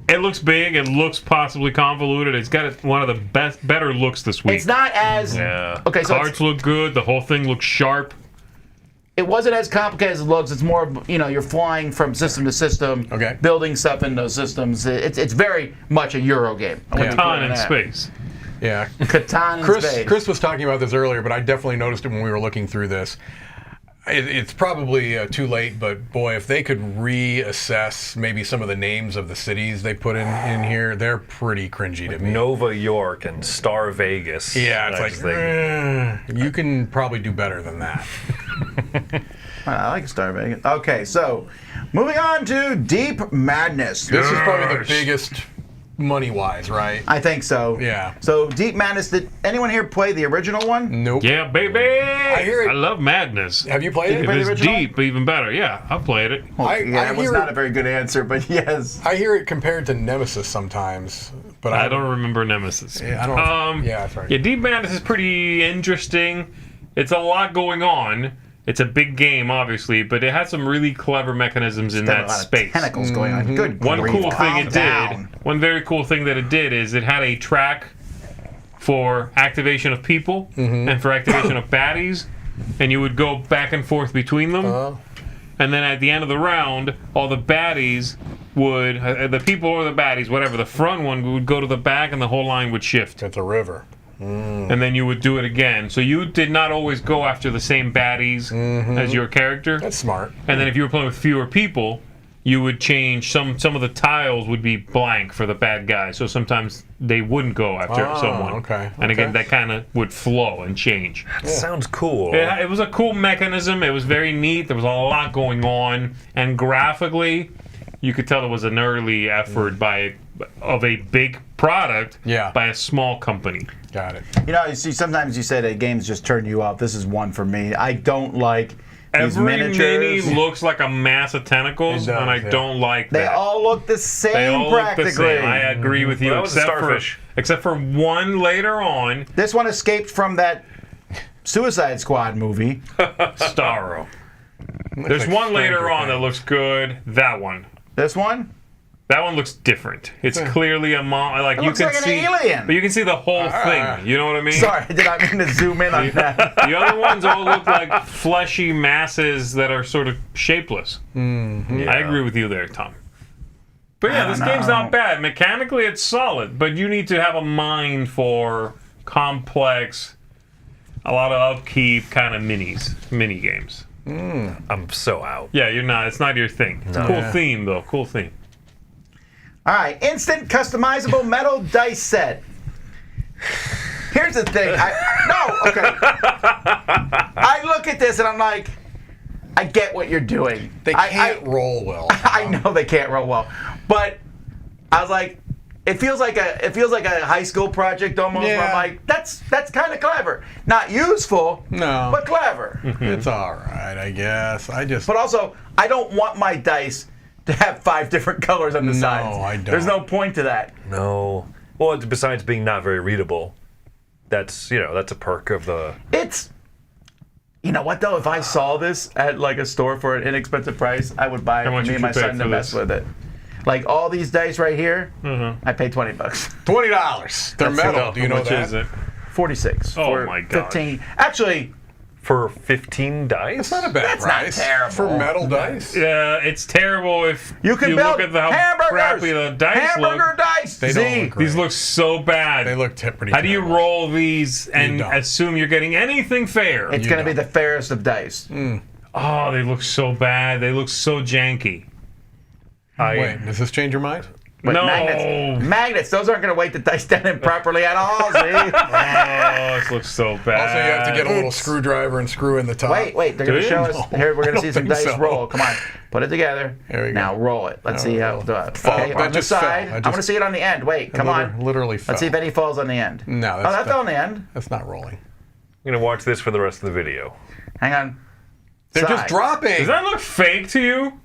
It looks big. It looks possibly convoluted. It's got one of the better looks this week. It's not as Yeah. okay. So Cards look good. The whole thing looks sharp. it wasn't as complicated as it looks. It's more, you're flying from system to system, Okay. building stuff in those systems. It's very much a Euro game. I wouldn't Ton call it in that. space. Yeah. Catan in space. Chris was talking about this earlier, but I definitely noticed it when we were looking through this. It's probably too late, but boy, if they could reassess maybe some of the names of the cities they put in here, they're pretty cringy to me. Nova York and Star Vegas. Yeah, it's I like, just think- you can probably do better than that. I like Star Vegas. Okay, so moving on to Deep Madness. This is probably the biggest money-wise, right? I think so. Yeah. So Deep Madness. Did anyone here play the original one? Nope. Yeah, baby. I hear it. I love Madness. Have you played Did you it? play If the it's original? deep, even better. Yeah, I've played it. I That was hear not it- a very good answer, but yes. I hear it compared to Nemesis sometimes, but I don't remember Nemesis. Yeah, I don't. Yeah, that's right. Yeah, Deep Madness is pretty interesting. It's a lot going on. It's a big game, obviously, but it has some really clever mechanisms in Got a that lot of space. tentacles going on. Good. One grief. cool thing Calm it down. did, one very cool thing that it did is it had a track for activation of people and for activation of baddies, and you would go back and forth between them. And then at the end of the round, all the baddies would, the people or the baddies, whatever, the front one would go to the back and the whole line would shift. It's a river. And then you would do it again. So you did not always go after the same baddies as your character. That's smart. And then if you were playing with fewer people, you would change some of the tiles would be blank for the bad guy. So sometimes they wouldn't go after someone. okay, And again, okay. that kind of would flow and change. That sounds cool. It was a cool mechanism. It was very neat. There was a lot going on, and graphically, you could tell there was an early effort of a big product by a small company. Got it. You see, sometimes you said games just turn you off. This is one for me. I don't like these Every mini miniatures. looks like a mass of tentacles, It does, and I yeah. don't like They that. all look the They same all look practically. the same. I agree with you, Well, that was a starfish. except for one later on, This one escaped from that Suicide Squad movie. Starro. There's like one later Stranger on that Things. looks good. That one. This one? That one looks different. It's clearly a like you looks can like an see, alien. but you can see the whole thing. You know what I mean? Sorry, did I mean to zoom in on that? The other ones all look like fleshy masses that are sort of shapeless. I agree with you there, Tom. But yeah, this game's not bad. Mechanically, it's solid, but you need to have a mind for complex, a lot of upkeep kind of mini games. I'm so out. Yeah, you're not. It's not your thing. It's a cool theme, though. Cool theme. All right, instant customizable metal dice set. Here's the thing. I look at this and I'm like, I get what you're doing. They can't roll well. I know they can't roll well, but I was like, it feels like a high school project almost. Where I'm Yeah. like, that's kind of clever. Not useful, No. but clever. It's all right, I guess. But also, I don't want my dice to have 5 different colors on the sides. I don't. There's no point to that. No. Well, besides being not very readable, that's a perk of the. It's. You know what though? If I saw this at like a store for an inexpensive price, I would buy it How for much me and would my you pay son to for mess this? with it. Like all these dice right here, I paid $20. $20. They're metal. Do you know How much that? is it? 46. Oh for my God. 15. Actually, For 15 dice? It's not a bad That's not price. terrible. For metal dice? Yeah, it's terrible if you can look build at how hamburgers. crappy the dice Hamburger look. dice. They don't look great. These look so bad. They look pretty How do you terrible. roll these and don't. assume you're getting anything fair? It's going to be the fairest of dice. Oh, they look so bad. They look so janky. Wait, does this change your mind? But No. magnets, those aren't going to weight the dice down improperly at all, see? Oh, this looks so bad. Also, you have to get a little It's- screwdriver and screw in the top. Wait, they're going to you? show us. No, Here, we're going I to see don't some think dice so. roll. Come on, put it together. There we go. Now roll it. Let's see how. Fall. Okay, That on the just fell. side. I I just- want to see it on the end. Wait, come on. Literally fell. Let's see if any falls on the end. No, Oh, that fell on the end. That's not rolling. I'm going to watch this for the rest of the video. Hang on. They're Side. just dropping. Does that look fake to you?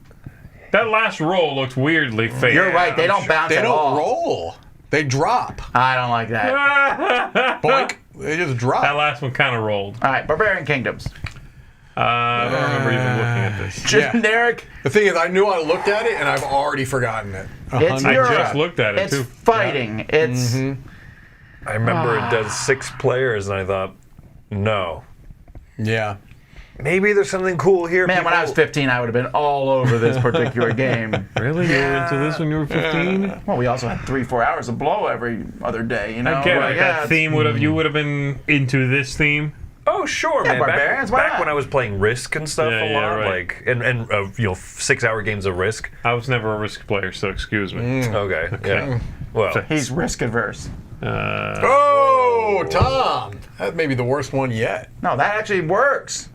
That last roll looked weirdly fake. You're right. They don't bounce They at don't all. roll. They drop. I don't like that. Boink. They just drop. That last one kind of rolled. All right, Barbarian Kingdoms. I don't remember even looking at this. Yeah. Generic. The thing is, I knew I looked at it and I've already forgotten it. It's 100%. I Europe. just looked at it It's too. fighting. It's I remember it does 6 players, and I thought, no. Yeah. Maybe there's something cool here. man. When I was 15, I would have been all over this particular game. Really? You were into this when you were 15? Well, we also had 3-4 hours of blow every other day. You know, I get Like, it. yeah, That it's- theme you would have been into this theme. Oh, sure, man. Barbarians, why Back not? when I was playing Risk and stuff Yeah, a yeah, lot, right. like, and 6-hour games of Risk. I was never a Risk player, so excuse me. Okay, yeah. Well, He's risk adverse. Oh, Tom. That may be the worst one yet. No, that actually works.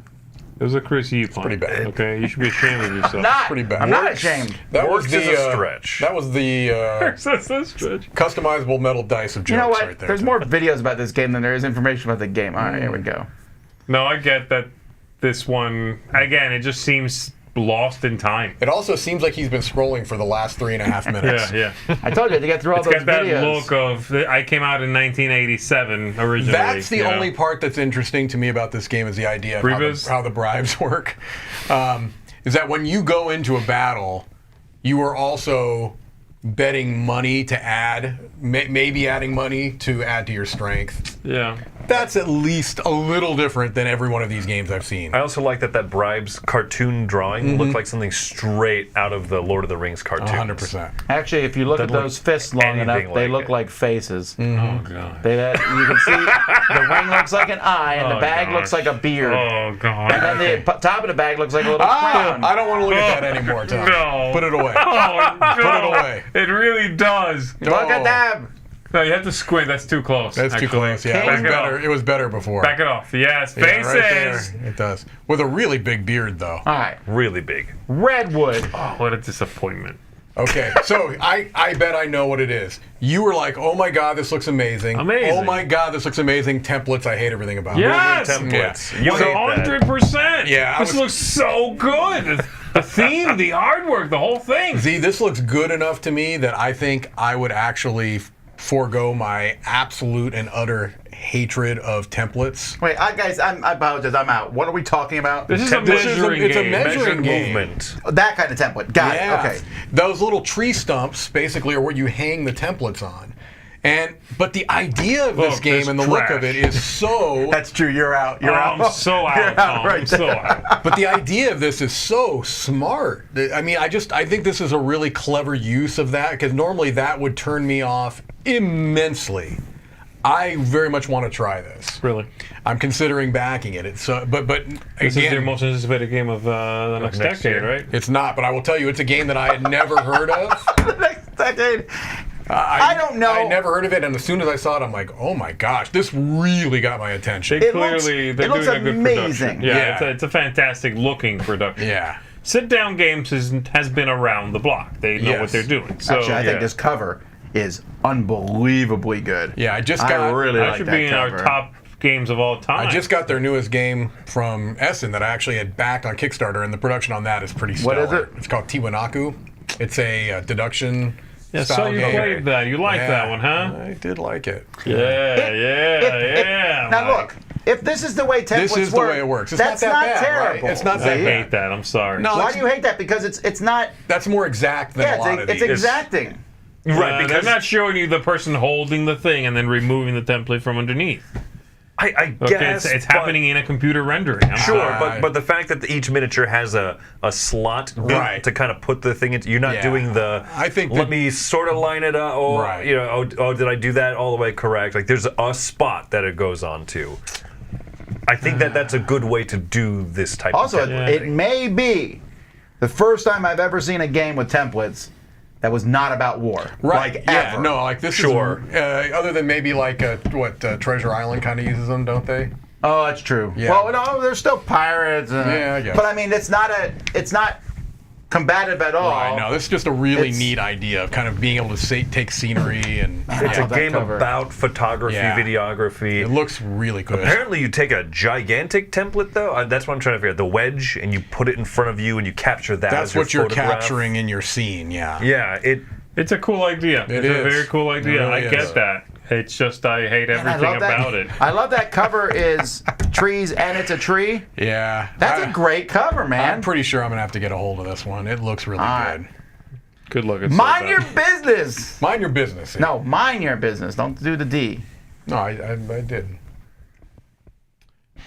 It was a Chris Yee point. pretty bad. Okay, you should be ashamed of yourself. Not. pretty bad. I'm not Works. ashamed. That Works was is the a stretch. That was the That's a stretch. customizable metal dice of jokes You know what? right there. There's more videos about this game than there is information about the game. All right, here we go. No, I get that this one, again, it just seems lost in time. It also seems like he's been scrolling for the last 3.5 minutes. Yeah. I told you to get through all It's those got that videos. look of, I came out in 1987 originally. That's the you know? only part that's interesting to me about this game is the idea of Bribas? how the bribes work. Is that when you go into a battle, you are also betting money to add, maybe adding money to add to your strength. Yeah. That's at least a little different than every one of these games I've seen. I also like that Bribes cartoon drawing looked like something straight out of the Lord of the Rings cartoons. 100%. Actually, if you look at Doesn't those look fists long anything enough, they like look it. like faces. Oh, God. You can see the ring looks like an eye, and the Oh, bag gosh. looks like a beard. Oh, God. And then the top of the bag looks like a little crown. I don't want to look at that anymore, Tom. No. Put it away. Oh, Put it away. It really does. Look at that. No, you have to squint. That's too close. That's too actually. close. Yeah, Back it was it better. off. It was better before. Back it off. Yes, Yeah, faces. right there. It does. With a really big beard, though. All right, Really big. Redwood. Oh, what a disappointment. Okay, so I bet I know what it is. You were like, oh my god, this looks amazing. Amazing. Oh my god, this looks amazing. Templates, I hate everything about Yes. it. Templates. Yeah. You hate that. 100%. Yeah, I This was- looks so good. The theme, the artwork, the whole thing. See, this looks good enough to me that I think I would actually forego my absolute and utter hatred of templates. Wait, guys, I apologize. I'm out. What are we talking about? This is a This is a- measuring it's a game. measuring Measured game. movement. That kind of template. Got Yeah. it. Okay. Those little tree stumps basically are what you hang the templates on. But the idea of this Look, game this and the look of trash. it is so. That's true. You're out. You're out. I'm so out, You're out Tom. right I'm so there. out. But the idea of this is so smart. I mean, I think this is a really clever use of that because normally that would turn me off immensely. I very much want to try this. Really. I'm considering backing it. It's but This is your again, most anticipated game of the next next decade, year. right? it's not. But I will tell you, it's a game that I had never heard of. Next decade. I don't know. I never heard of it, and as soon as I saw it, I'm like, oh my gosh, this really got my attention. They It looks- clearly, it they're looks doing a good amazing. production. Yeah, Yeah. It's a fantastic looking production. Yeah. Sit Down Games has been around the block. They know Yes. what they're doing. So Actually, I think yeah. this cover is unbelievably good. Yeah, I just I got. really that like should that be in cover. our top games of all time. I just got their newest game from Essen that I actually had backed on Kickstarter, and the production on that is pretty stellar. What is it? It's called Tiwanaku. It's a deduction. Yeah, so style you game. played that. You liked that one, huh? I did like it. Yeah. Now look, if this is the way templates This is the way it works. It's that's not that bad, terrible. right? It's not I that hate bad. that. I'm sorry. No, Why do you hate that? Because it's not. That's more exact than a lot of It's these. exacting. Right, they're because not showing you the person holding the thing and then removing the template from underneath. I Okay, guess it's but- happening in a computer rendering. I'm Sure, sorry. but the fact that each miniature has a slot built Right. to kind of put the thing into, you're not Yeah. doing the. I think let that- me sort of line it up. Or Right. you know, oh, did I do that all the way correct? Like there's a spot that it goes on to. I think that's a good way to do this type Also, of template. it may be the first time I've ever seen a game with templates that was not about war. Right. Like yeah. ever. No, like this Sure. is other than maybe like Treasure Island kind of uses them, don't they? Oh, that's true. Yeah. Well, no, there's still pirates. Yeah, I guess. But I mean, it's not combative at all. Right. No, this is just a really It's- neat idea of kind of being able to take scenery and It's Yeah. a game cover. about photography, Yeah. videography. it looks really good. Apparently, you take a gigantic template, though. That's what I'm trying to figure out. The wedge, and you put it in front of you, and you capture that. That's as your what you're photograph. capturing in your scene. Yeah. Yeah, It's a cool idea. It's a is. very cool idea. It really I get is. that. It's just I hate And I everything love that. about it. I love that cover is trees and it's a tree. Yeah. That's a great cover, man. I'm pretty sure I'm gonna have to get a hold of this one. It looks really right. good. Good luck. Mind your business. Mind your business. No, mind your business. Don't do the D. No, I did.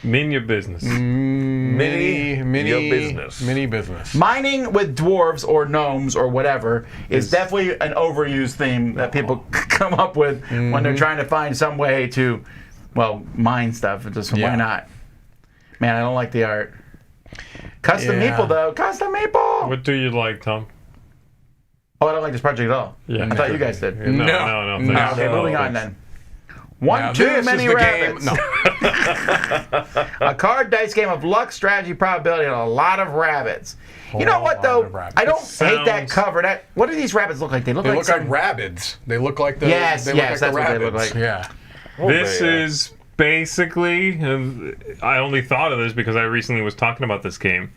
Min your business. Mini your business. Mini business. Mining with dwarves or gnomes or whatever is definitely an overused theme that people come up with when they're trying to find some way to, well, mine stuff. Just why Yeah. not? Man, I don't like the art. Custom Yeah. Meeple though. Custom Meeple. What do you like, Tom? Oh, I don't like this project at all. Yeah. I thought you guys did. No. thanks. Okay, moving on then. One Now, too this many is the rabbits. game. No. A card dice game of luck, strategy, probability, and a lot of rabbits. You know Whole what lot though? of rabbits. I don't hate that Sounds- cover. What do these rabbits look like? They look They like look like rabbids. They look like the. Yes, they look yes, like the that's what they rabbits. look like. Yeah. This is basically, I only thought of this because I recently was talking about this game.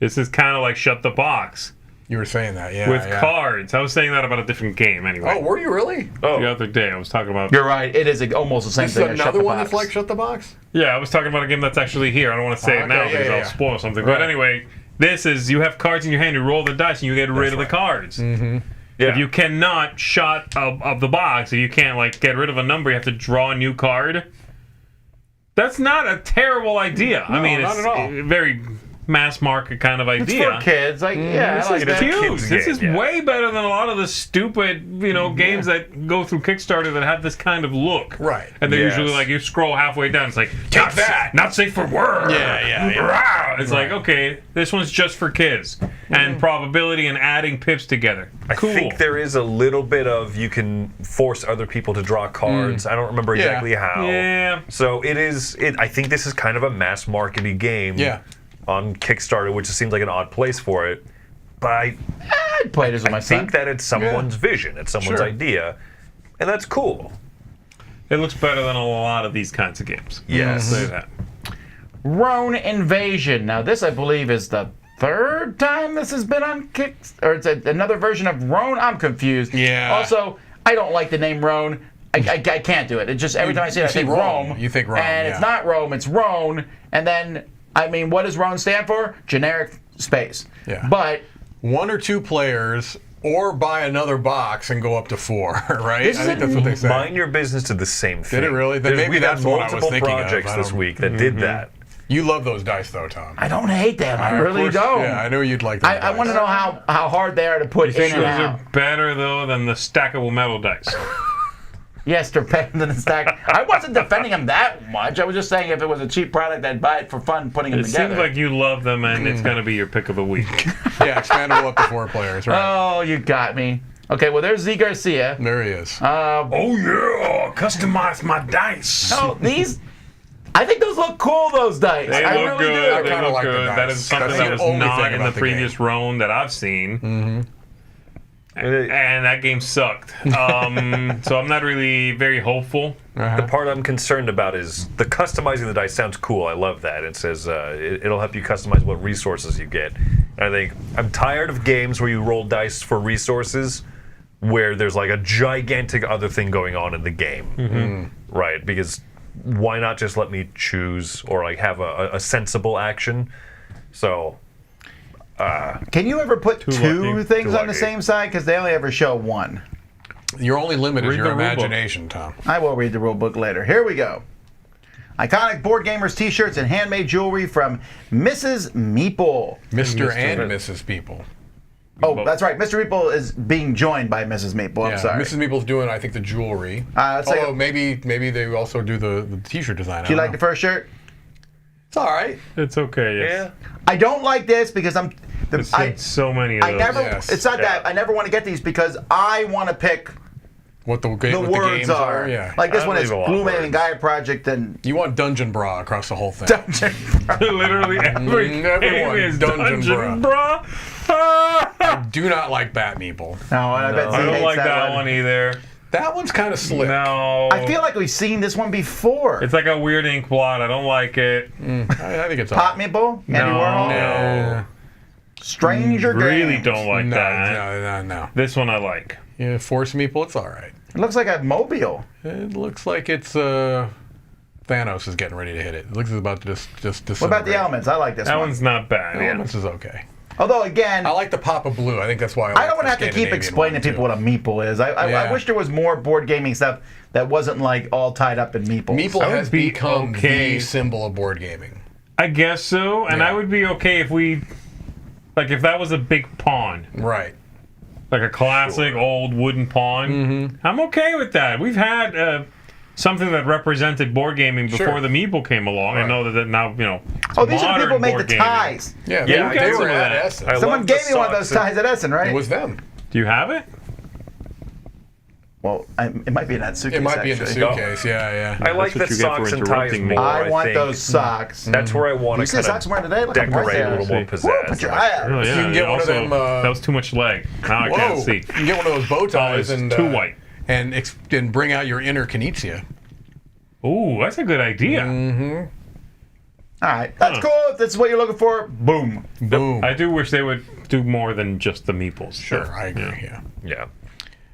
This is kind of like Shut the Box You were saying that, yeah. with yeah. cards. I was saying that about a different game anyway. Oh, were you really? The other day I was talking about. You're right. It is almost the same This is thing as Shut another the one Box. that's like Shut the Box? Yeah, I was talking about a game that's actually here. I don't want to say it okay, now yeah, because yeah, I'll yeah. spoil something. Right. But anyway, this is you have cards in your hand, you roll the dice, and you get rid of the cards. Yeah. If you cannot shut of the box, if you can't like get rid of a number, you have to draw a new card. That's not a terrible idea. I mean, not it's at all. a very mass market kind of It's idea. for kids. Like, yeah, I like It's that. cute. kid's This game, is yeah. way better than a lot of the stupid, games that go through Kickstarter that have this kind of look. Right. And they're Yes. usually like, you scroll halfway down, it's like, Take not, that. not safe for work. Yeah. Rah! It's like, okay, this one's just for kids. And probability and adding pips together. Cool. I think there is a little bit of you can force other people to draw cards. I don't remember exactly how. Yeah. So it is. I think this is kind of a mass marketing game. Yeah. On Kickstarter, which seems like an odd place for it, but I'd play this with my I son. think that it's someone's vision, it's someone's Sure. idea, and that's cool. It looks better than a lot of these kinds of games. Yes. I'll say that. RONE Invasion. Now, this I believe is the third time this has been on Kickstarter. Or it's another version of RONE. I'm confused. Yeah. Also, I don't like the name RONE. I can't do it. It just every time I see it, I see think Rome. Rome. You think Rome, and yeah. it's not Rome. It's RONE. And then, I mean, what does RONE stand for? Generic space. Yeah. But One or two players, or buy another box and go up to 4, right? This I is think that's what they say. Mind your business to the same thing. it really? Then maybe We've had that's what I was multiple thinking of. projects I this don't- week that did that. You love those dice, though, Tom. I don't hate them. I Of really course- don't. Yeah, I know you'd like those I dice. want to know how hard they are to put in Those and out. are better, though, than the stackable metal dice. Yes, they're better than the stack. I wasn't defending them that much. I was just saying if it was a cheap product, I'd buy it for fun putting them It together. seems like you love them, and it's going to be your pick of the week. Yeah, expandable up to 4 players, right? Oh, you got me. Okay, well, there's Z Garcia. There he is. Oh, yeah. Customize my dice. Oh, these. I think those look cool, those dice. They I look really good. I They kinda look like the good. That dice. is something That's that the was only not thing in the about the previous game. RONE that I've seen. And that game sucked. So I'm not really very hopeful The part I'm concerned about is the customizing the dice sounds cool. I love that. It says it'll help you customize what resources you get. And I think I'm tired of games where you roll dice for resources where there's like a gigantic other thing going on in the game. Right? Because why not just let me choose or like have a sensible action? So Can you ever put two lucky. things Too on the lucky. same side? Because they only ever show one. Your only limit is Read your the rule book. imagination, Tom. I will read the rule book later. Here we go. Iconic Boargamers t-shirts and handmade jewelry from Mrs. Meeple. Mr. Mr. and Red. Mrs. People. Oh, that's right. Mr. Meeple is being joined by Mrs. Meeple. I'm sorry. Mrs. Meeple's doing, I think, the jewelry. Let's say- Although maybe they also do the t-shirt design. Do you like the first shirt? It's all right. It's okay. Yes. yeah. I don't like this because I'm. I've seen so many of I those. never. Yes. It's not that Yeah. I never want to get these because I want to pick What the the what words the games are. Yeah. Like this I one is believe a lot of Gloomhaven words. Gaia Project and You want Dungeon Bra across the whole thing. Dungeon. Literally every Everyone, game is Dungeon Dungeon Bra. Ah! Do not like Bat Meeple. No, and I bet Z I don't hates like that one either. That one's kind of slick. No. I feel like we've seen this one before. It's like a weird ink blot. I don't like it. I think it's all Pop right. Meeple, Andy Warhol, Yeah. Stranger Really Games. don't like No, that. no. This one I like. Yeah, Force Meeple, it's all right. It looks like a mobile. It looks like it's Thanos is getting ready to hit it. It looks like it's about to just What about the disintegrate. elements? I like this That one. one's not bad. Yeah. Elements is okay. Although again, I like the pop of blue. I think that's why I don't want to have to keep explaining to people what a meeple is. I Yeah. wish there was more board gaming stuff that wasn't like all tied up in meeples. Meeple I would has be become okay. the symbol of board gaming. I guess so, and Yeah. I would be okay if we, like, if that was a big pawn, Right. like a classic old wooden pawn. I'm okay with that. We've had something that represented board gaming before Sure. the Meeple came along. I know that now, you know. it's Oh, these are the people who modern made the board gaming. ties. Yeah, Yeah, they you got were some of at that. Essen. I Someone love gave the me one of those socks ties at Essen, right? It was them. Do you have it? Well, it might be in that suitcase. It might be in the actually. suitcase. Yeah. I like what the you get for socks and ties interrupting me. more. I want think. those socks. That's where I want You to see the kind socks I'm wearing today? of Look, I'm right decorate there. a little more See. Woo, pizzazz. put your Like, eye out. Oh, yeah. you can get one of also, them, that was too much leg. Now I can't see. You can get one of those bow ties it's and too white. and bring out your inner Knizia. Ooh, that's a good idea. All right, that's cool. If this is what you're looking for, boom. Boom. I do wish they would do more than just the meeples. Sure, I agree. Yeah. Yeah.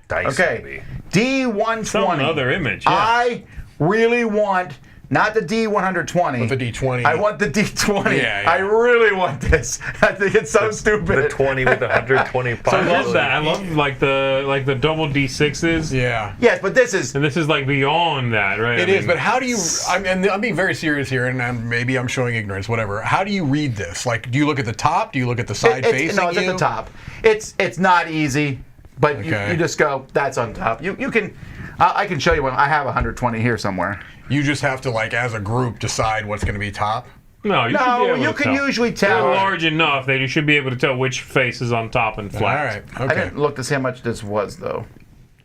Dice Okay, maybe. D120. Some other image. Yeah. I really want not the D120. But the D20. I want the D20. Yeah. I really want this. I think it's so stupid. The 20 with 120 I pounds. love that. I love like the double D6s. Yeah. Yes, but this is And this is like beyond that, right? It is, but how do you? I'm being very serious here, and maybe I'm showing ignorance. Whatever. How do you read this? Like, do you look at the top? Do you look at the side facing no, it's you? at the top. It's not easy, but Okay. you just go. That's on top. You can. I can show you one. I have 120 here somewhere. You just have to, like, as a group, decide what's going to be top. No, you should be No, able you to can tell. usually They're tell. large enough that you should be able to tell which face is on top and All flat. right. I Okay. didn't look to see how much this was though.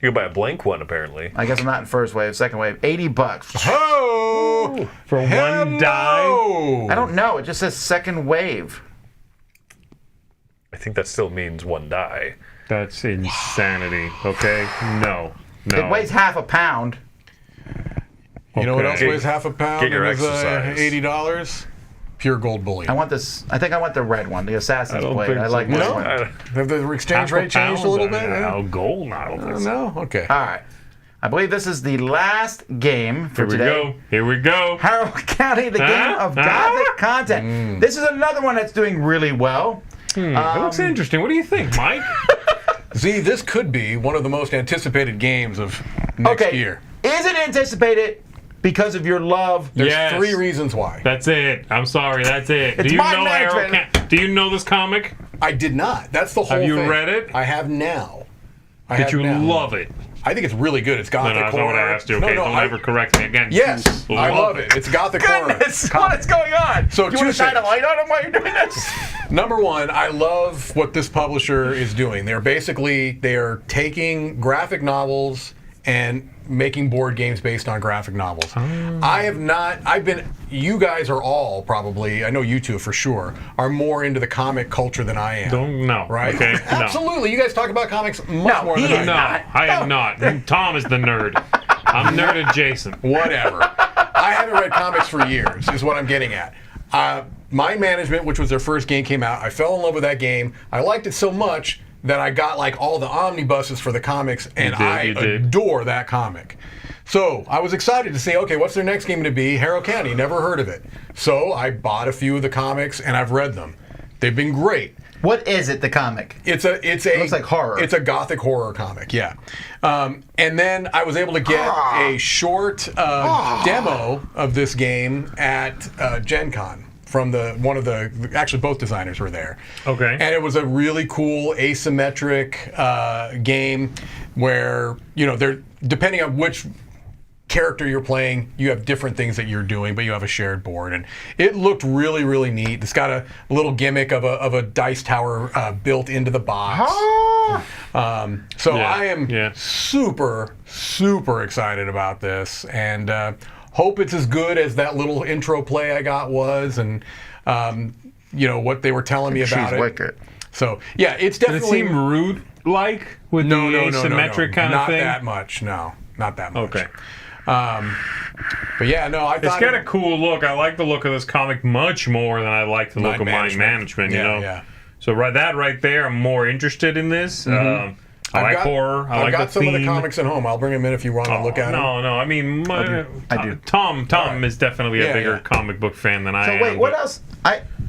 You can buy a blank one, apparently. I guess I'm not in first wave. Second wave, $80. Oh! For one die. Hello! I don't know. It just says second wave. I think that still means one die. That's insanity. Okay? No. It weighs half a pound. You know what Okay. else weighs half a pound? Get your and is, exercise. $80? Pure gold bullion. I want this. I think I want the red one, the Assassin's I don't Blade. think I so. like this No? one. Have the exchange rate changed a little bit? Oh, gold now. No? Okay. All right. I believe this is the last game for Here we today. go. Here we go. Harrow County, the game of Gothic content. This is another one that's doing really well. It looks interesting. What do you think, Mike? See, this could be one of the most anticipated games of next Okay. year. Is it anticipated because of your love? There's Yes. 3 reasons why. That's it. I'm sorry. That's it. It's Do you my know Harrow management. County? Do you know this comic? I did not. That's the whole Have you thing. read it? I have now. Did you love it? I think it's really good. It's No, gothic no, that's not what I horror. asked you. Okay, don't ever correct me again. Yes, You I love it. It's gothic horror. Goodness, what is going on? So you two want to shine a things. light on him while you're doing this? Number one, I love what this publisher is doing. They're taking graphic novels and making board games based on graphic novels. You guys are all probably, I know you two for sure, are more into the comic culture than I am. Don't know. Right? Okay. No. Absolutely. You guys talk about comics much more he than is I do. No, not. I am not. Tom is the nerd. I'm nerd adjacent. Whatever. I haven't read comics for years, is what I'm getting at. Mind Management, which was their first game, came out. I fell in love with that game. I liked it so much that I got like all the omnibuses for the comics, and I adore that comic. So I was excited to say, okay, what's their next game going to be? Harrow County. Never heard of it. So I bought a few of the comics, and I've read them. They've been great. What is it, the comic? It looks like horror. It's a gothic horror comic, yeah. And then I was able to get a short demo of this game at Gen Con from actually both designers were there. Okay. And it was a really cool asymmetric game where, they're depending on which character you're playing, you have different things that you're doing, but you have a shared board, and it looked really, really neat. It's got a little gimmick of a dice tower built into the box. I am super, super excited about this, and hope it's as good as that little intro play I got was, and what they were telling me about it. Wicked. So yeah, it's definitely. Did it seem Root-like with the asymmetric kind of thing? Not that much. No, not that much. Okay. But yeah, no, I thought it's got a cool look. I like the look of this comic much more than I like the look of Mind Management. Yeah. So that right there, I'm more interested in this. I like horror. I like got the some of the theme. comics at home. I'll bring them in if you want to look at them. No. I mean, I do. Tom is definitely a bigger comic book fan than I am. So wait, what else?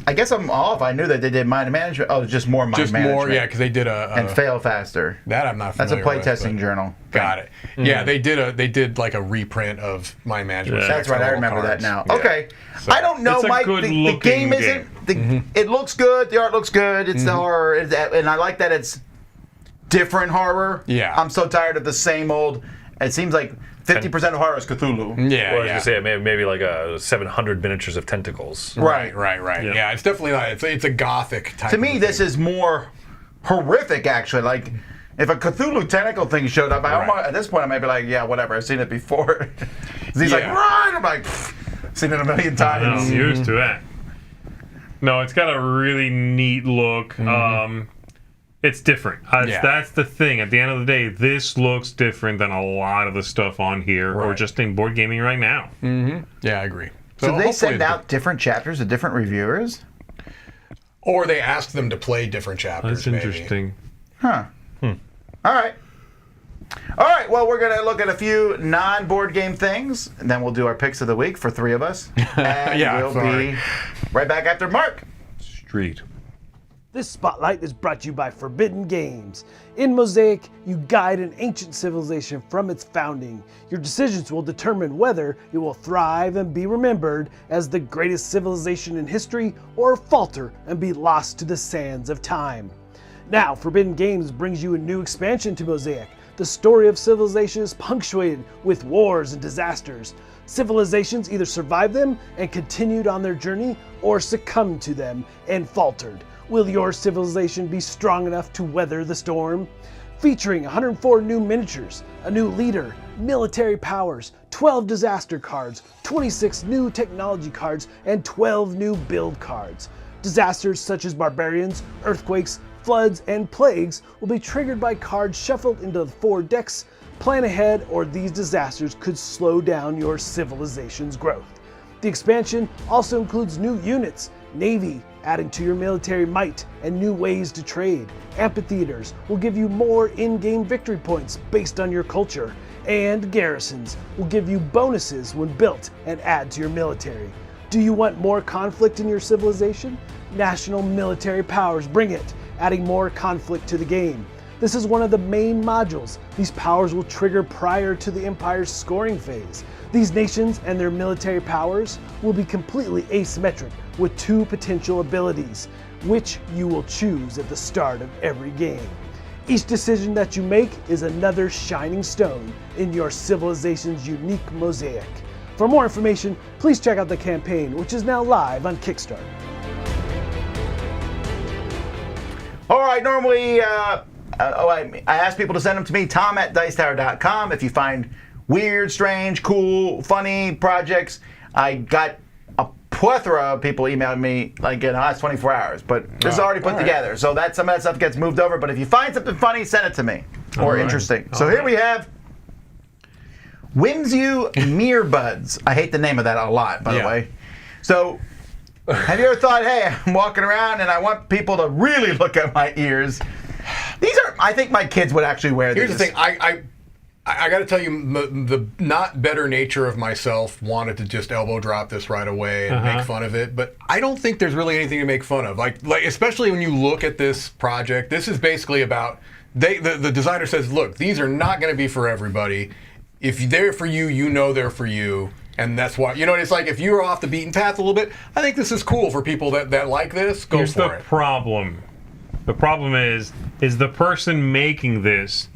I guess I'm off. I knew that they did Mind Management. Oh, just more Mind Management. Just more, yeah, because they did and Fail Faster. That I'm not familiar with. That's a with, playtesting journal. Got it. Yeah, they did like a reprint of Mind Management. Yeah. That's right. I remember that now. Yeah. Okay. So, I don't know, Mike. The game isn't. It looks good. The art looks good. It's the horror, and I like that it's different horror. Yeah. I'm so tired of the same old. It seems like 50% of horror is Cthulhu. Yeah, well, I was gonna say maybe like 700 miniatures of tentacles. Right. Yeah, it's definitely not. It's a gothic type. To me, this is more horrific. Actually, like if a Cthulhu tentacle thing showed up, at this point I might be like, yeah, whatever. I've seen it before. He's like, run! I'm like, seen it a million times. I'm used to that. No, it's got a really neat look. It's different. That's the thing. At the end of the day, this looks different than a lot of the stuff on here, or just in board gaming right now. Yeah, I agree. So they send out different chapters to different reviewers? Or they ask them to play different chapters. That's interesting. Huh. All right. Well, we're going to look at a few non-board game things, and then we'll do our picks of the week for three of us. And we'll be right back after Mark Streed. This spotlight is brought to you by Forbidden Games. In Mosaic, you guide an ancient civilization from its founding. Your decisions will determine whether it will thrive and be remembered as the greatest civilization in history, or falter and be lost to the sands of time. Now, Forbidden Games brings you a new expansion to Mosaic. The story of civilization is punctuated with wars and disasters. Civilizations either survived them and continued on their journey, or succumbed to them and faltered. Will your civilization be strong enough to weather the storm? Featuring 104 new miniatures, a new leader, military powers, 12 disaster cards, 26 new technology cards, and 12 new build cards. Disasters such as barbarians, earthquakes, floods, and plagues will be triggered by cards shuffled into the 4 decks. Plan ahead, or these disasters could slow down your civilization's growth. The expansion also includes new units, Navy, adding to your military might and new ways to trade. Amphitheaters will give you more in-game victory points based on your culture, and garrisons will give you bonuses when built and add to your military. Do you want more conflict in your civilization? National military powers bring it, adding more conflict to the game. This is one of the main modules. These powers will trigger prior to the Empire's scoring phase. These nations and their military powers will be completely asymmetric with 2 potential abilities, which you will choose at the start of every game. Each decision that you make is another shining stone in your civilization's unique mosaic. For more information, please check out the campaign, which is now live on Kickstarter. All right, normally I ask people to send them to me, tom@dicetower.com. If you find weird, strange, cool, funny projects, I got a plethora of people emailing me like in the last 24 hours, but this is already put together. So that some of that stuff gets moved over, but if you find something funny, send it to me, or interesting. So here we have Whimsyou Merbuds. I hate the name of that a lot, by the Yeah. way. So, have you ever thought, hey, I'm walking around and I want people to really look at my ears? I think my kids would actually wear these. Here's the thing. I got to tell you, the not better nature of myself wanted to just elbow drop this right away and make fun of it, but I don't think there's really anything to make fun of. Like especially when you look at this project, this is basically about the designer says, look, these are not going to be for everybody. If they're for you, you know they're for you, and that's why it's like if you're off the beaten path a little bit, I think this is cool for people that like this. Go Here's for the it. problem. The problem is the person making this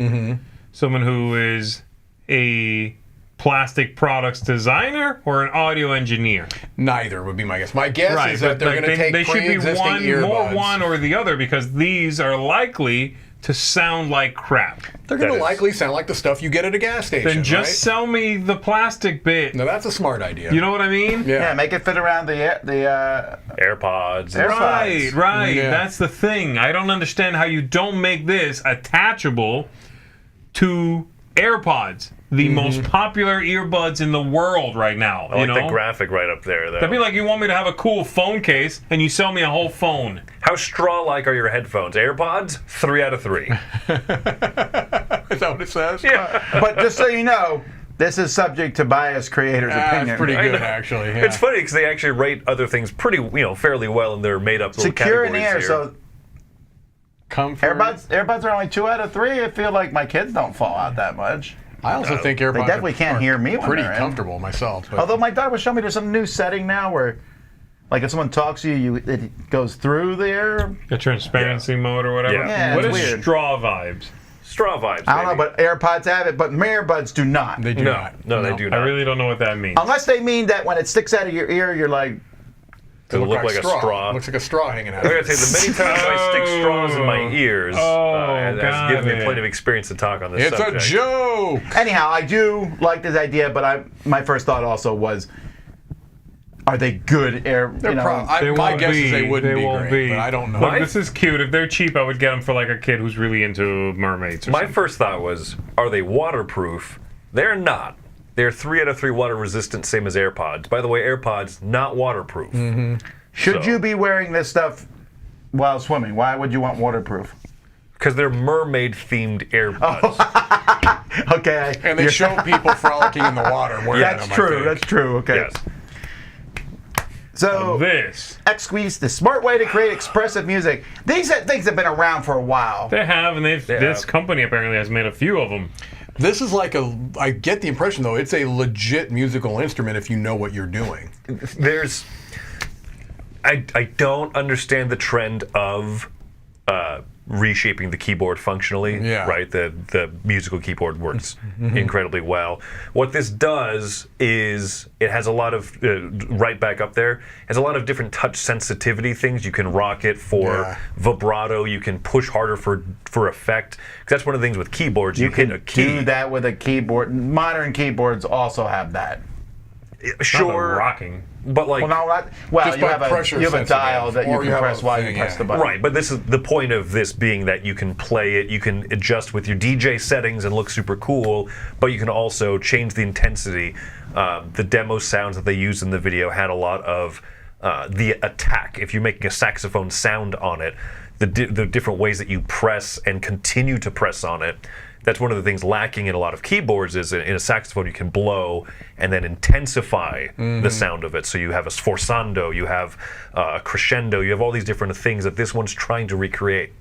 someone who is a plastic products designer or an audio engineer? Neither would be my guess. My guess Right, is that they're going to take they should be pre-existing earbuds. one or the other, because these are likely to sound like crap. They're going to That is- likely sound like the stuff you get at a gas station. Then just right? sell me the plastic bit. No, that's a smart idea. You know what I mean? Yeah, make it fit around the AirPods. Right, right. Yeah. That's the thing. I don't understand how you don't make this attachable to AirPods, the most popular earbuds in the world right now. I like the graphic right up there, though. That'd be like you want me to have a cool phone case and you sell me a whole phone. How straw-like are your headphones? AirPods? 3 out of 3. Is that what it says? Yeah. But just so you know, this is subject to biased creators' opinion. That's pretty I good, know. actually. Yeah. It's funny because they actually rate other things pretty, fairly well in their made-up little Secure in categories air, here. so Comfort. AirPods are only 2 out of 3. I feel like my kids don't fall out that much. I also think AirPods They definitely are- can't are hear me when pretty they're in. comfortable myself. But Although my daughter was showing me there's some new setting now where, like, if someone talks to you, it goes through the air. The transparency mode or whatever. Yeah, What it's is weird. straw vibes? Straw vibes, I don't know, maybe. but AirPods have it, but Merbuds do not. they do No, not. no, they do I not. really don't know what that means. Unless they mean that when it sticks out of your ear, you're like, Does it look like a straw? Looks like a straw hanging out. I gotta say, the many times I stick straws in my ears, has got given me it. plenty of experience to talk on this It's subject. a joke. anyhow, I do like this idea, but my first thought also was, are they good air? They're They my won't guess be. is they wouldn't They be won't great, be. but I don't know. Look, this is cute. If they're cheap, I would get them for like a kid who's really into mermaids or My something. first thought was, are they waterproof? They're not. They're 3 out of 3 water resistant, same as AirPods. By the way, AirPods, not waterproof. Should So- you be wearing this stuff while swimming? Why would you want waterproof? Because they're mermaid-themed AirPods. Okay, And they show people frolicking in the water. wearing that's them, I true. think. That's true. Okay. Yes. So This. Exquis, the smart way to create expressive music. These things have been around for a while. They have, and this have. company apparently has made a few of them. This is like I get the impression, though, it's a legit musical instrument if you know what you're doing. There's... I don't understand the trend of reshaping the keyboard functionally. Yeah. Right? The musical keyboard works incredibly well. What this does is it has a lot of, right back up there, has a lot of different touch sensitivity things. You can rock it for Yeah. vibrato. You can push harder for effect. 'Cause that's one of the things with keyboards. You, hit can a key. do that with a keyboard. Modern keyboards also have that. Not the Sure. rocking. But like... Well, no, not, well, Just you by have pressure a sensitive, dial that you or can you have press a while thing, you press yeah. the button. Right, but this is the point of this being that you can play it, you can adjust with your DJ settings and look super cool, but you can also change the intensity. The demo sounds that they used in the video had a lot of the attack. If you're making a saxophone sound on it, the different ways that you press and continue to press on it. That's one of the things lacking in a lot of keyboards is in a saxophone you can blow and then intensify the sound of it. So you have a sforzando, you have a crescendo, you have all these different things that this one's trying to recreate.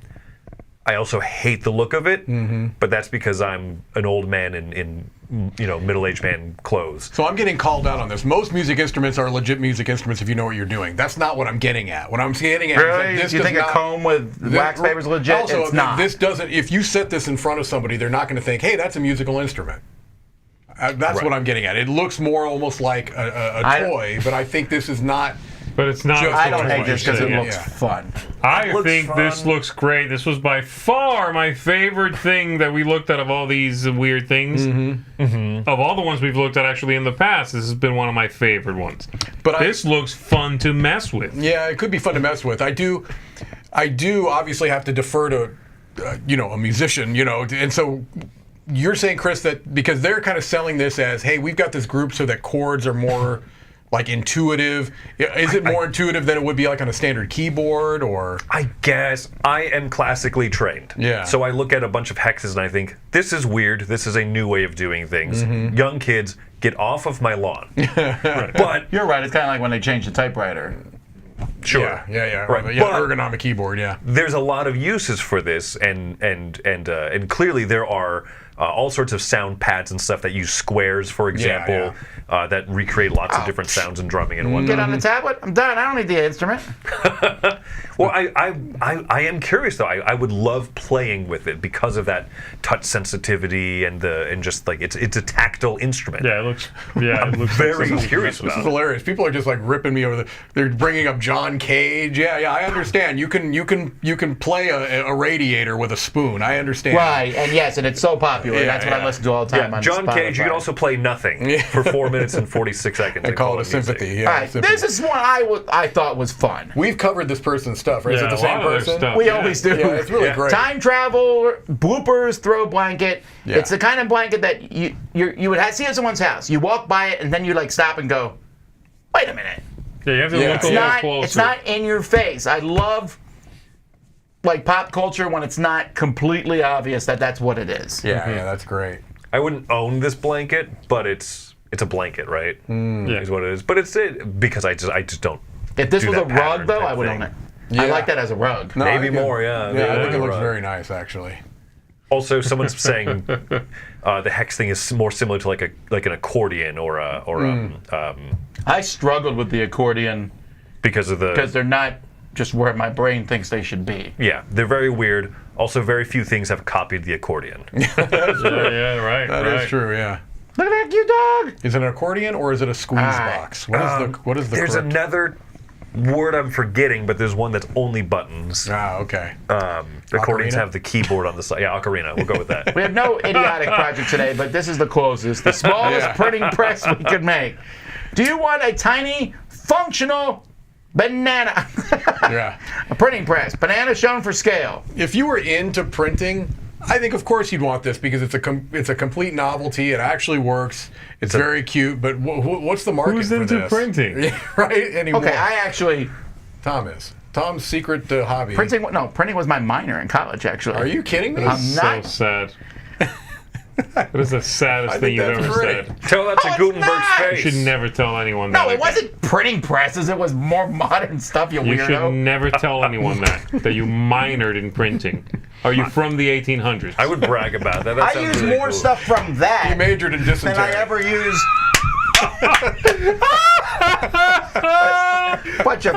I also hate the look of it, but that's because I'm an old man in middle-aged man clothes. So I'm getting called out on this. Most music instruments are legit music instruments if you know what you're doing. That's not what I'm getting at. What I'm getting at is Really? that this You does think a not, comb with wax paper is legit? Also, It's not. this doesn't. If you set this in front of somebody, they're not going to think, "Hey, that's a musical instrument." That's Right. what I'm getting at. It looks more almost like a toy, but I think this is not. But it's not. Just I don't the hate this because it Yeah. looks fun. I looks think this fun. looks great. This was by far my favorite thing that we looked at of all these weird things. Of all the ones we've looked at actually in the past, this has been one of my favorite ones. But This looks fun to mess with. Yeah, it could be fun to mess with. I do obviously have to defer to, a musician, and so you're saying, Chris, that because they're kind of selling this as, hey, we've got this group so that chords are more like intuitive. Is it more intuitive than it would be like on a standard keyboard, or? I guess I am classically trained. Yeah. So I look at a bunch of hexes and I think, this is weird. This is a new way of doing things. Young kids, get off of my lawn. But You're right. It's kind of like when they changed the typewriter. sure. Yeah. Right. But, yeah, But- ergonomic keyboard, yeah. There's a lot of uses for this, and clearly there are all sorts of sound pads and stuff that use squares, for example, that recreate lots of different sounds and drumming and whatnot. Get on the tablet. I'm done. I don't need the instrument. Well, I am curious though. I would love playing with it because of that touch sensitivity and just like it's a tactile instrument. Yeah, it looks. Yeah, it looks Very like curious This is about it. hilarious. People are just like ripping me over. They're bringing up John Cage. Yeah, I understand. You can play a radiator with a spoon. I understand. Right, and yes, and it's so popular. Yeah, That's what I yeah. listen to all the time on John Spotify. Cage, you can also play nothing for 4 minutes and 46 seconds. I and call it a music. sympathy. Yeah, All right, sympathy. this is one I thought was fun. We've covered this person's stuff, right? Is it Yeah, the a same lot of their person? stuff. We Yeah. always do. Yeah, it's really Yeah. great. Time travel, bloopers, throw blanket. Yeah. It's the kind of blanket that you would see at someone's house. You walk by it and then you like stop and go, wait a minute. Yeah, you have to Yeah. look a It's little Not, closer. it's not in your face. I love like pop culture when it's not completely obvious that that's what it is. Yeah, that's great. I wouldn't own this blanket, but it's a blanket, right? Yeah. Is what it is. But it's because I just don't. If this do was a that rug pattern though, type I would thing. own it. I Yeah. like that as a rug. No, I Maybe think it- more, yeah. Yeah, I Maybe think it more looks rug. very nice, actually. Also, someone's saying the hex thing is more similar to like an accordion or I struggled with the accordion because of because the they're not just where my brain thinks they should be. yeah, they're very weird. Also, very few things have copied the accordion. Yeah, right. That right. is true, yeah. Look at that cute dog. Is it an accordion or is it a squeeze box? What is the There's correct- another word I'm forgetting, but there's one that's only buttons. Ah, okay. Accordions Ocarina? have the keyboard on the side. Yeah, ocarina. We'll go with that. We have no idiotic project today, but this is the closest, the smallest Yeah. printing press we could make. Do you want a tiny, functional banana? Yeah. A printing press, banana shown for scale. If you were into printing, I think of course you'd want this because it's a complete novelty. It actually works. It's very cute. But what's the market Who's for into this? printing? Yeah, right? Anymore. Okay, I actually Tom is. Tom's secret hobby. printing was my minor in college. Actually, Are you kidding me? I'm So not. sad. That is the saddest I thing think you've that's ever great. said. Tell that to it's Gutenberg's not. You face. should never tell anyone that. No, it again. wasn't printing presses. It was more modern stuff. You You should weirdo. never tell anyone that you minored in printing. Are you from the 1800s? I would brag about that. That I sounds use really more cool. stuff from that He majored in than dysentery. I ever used. bunch of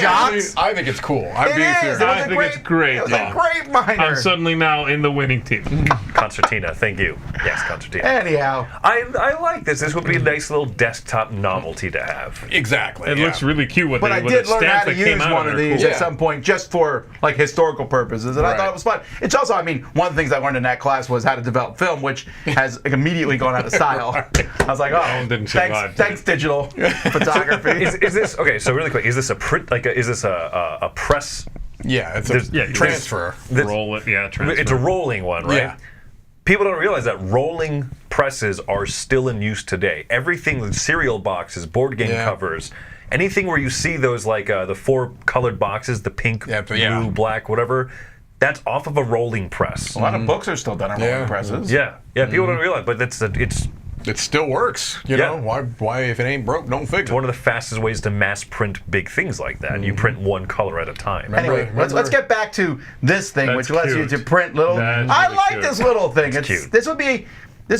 jocks. I think it's cool. I'm It being is. serious. It was I a think great, it's great, It was a Tom. great minor. I'm suddenly now in the winning team. Concertina, thank you. Yes, concertina. Anyhow, I like this. This would be a nice little desktop novelty to have. Exactly. It yeah. looks really cute with but the, I with did the learn how stamps to that came use out one of of it. these Cool. at some point just for like historical purposes, and I Right. thought it was fun. It's also, I mean, one of the things I learned in that class was how to develop film, which has immediately gone out of style. I was like, oh, didn't survive, thanks digital photography. Is this okay? So really quick, is this a print? Is this a press? Yeah, it's There's- a yeah, transfer. Roll it, yeah. Transfer. It's a rolling one, right? Yeah. People don't realize that rolling presses are still in use today. Everything, the cereal boxes, board game Yeah. covers, anything where you see those like the 4 colored boxes, the pink, Yeah, blue, yeah. black, whatever, that's off of a rolling press. A lot of books are still done on rolling Yeah. presses. Yeah, people don't realize, but it's It still works. You Yeah. know why? If it ain't broke, don't fix it. one of the fastest ways to mass print big things like that. You print one color at a time. Anyway, let's get back to this thing, That's which lets cute. you to print little. That's I really like cute. this little thing. It's cute. This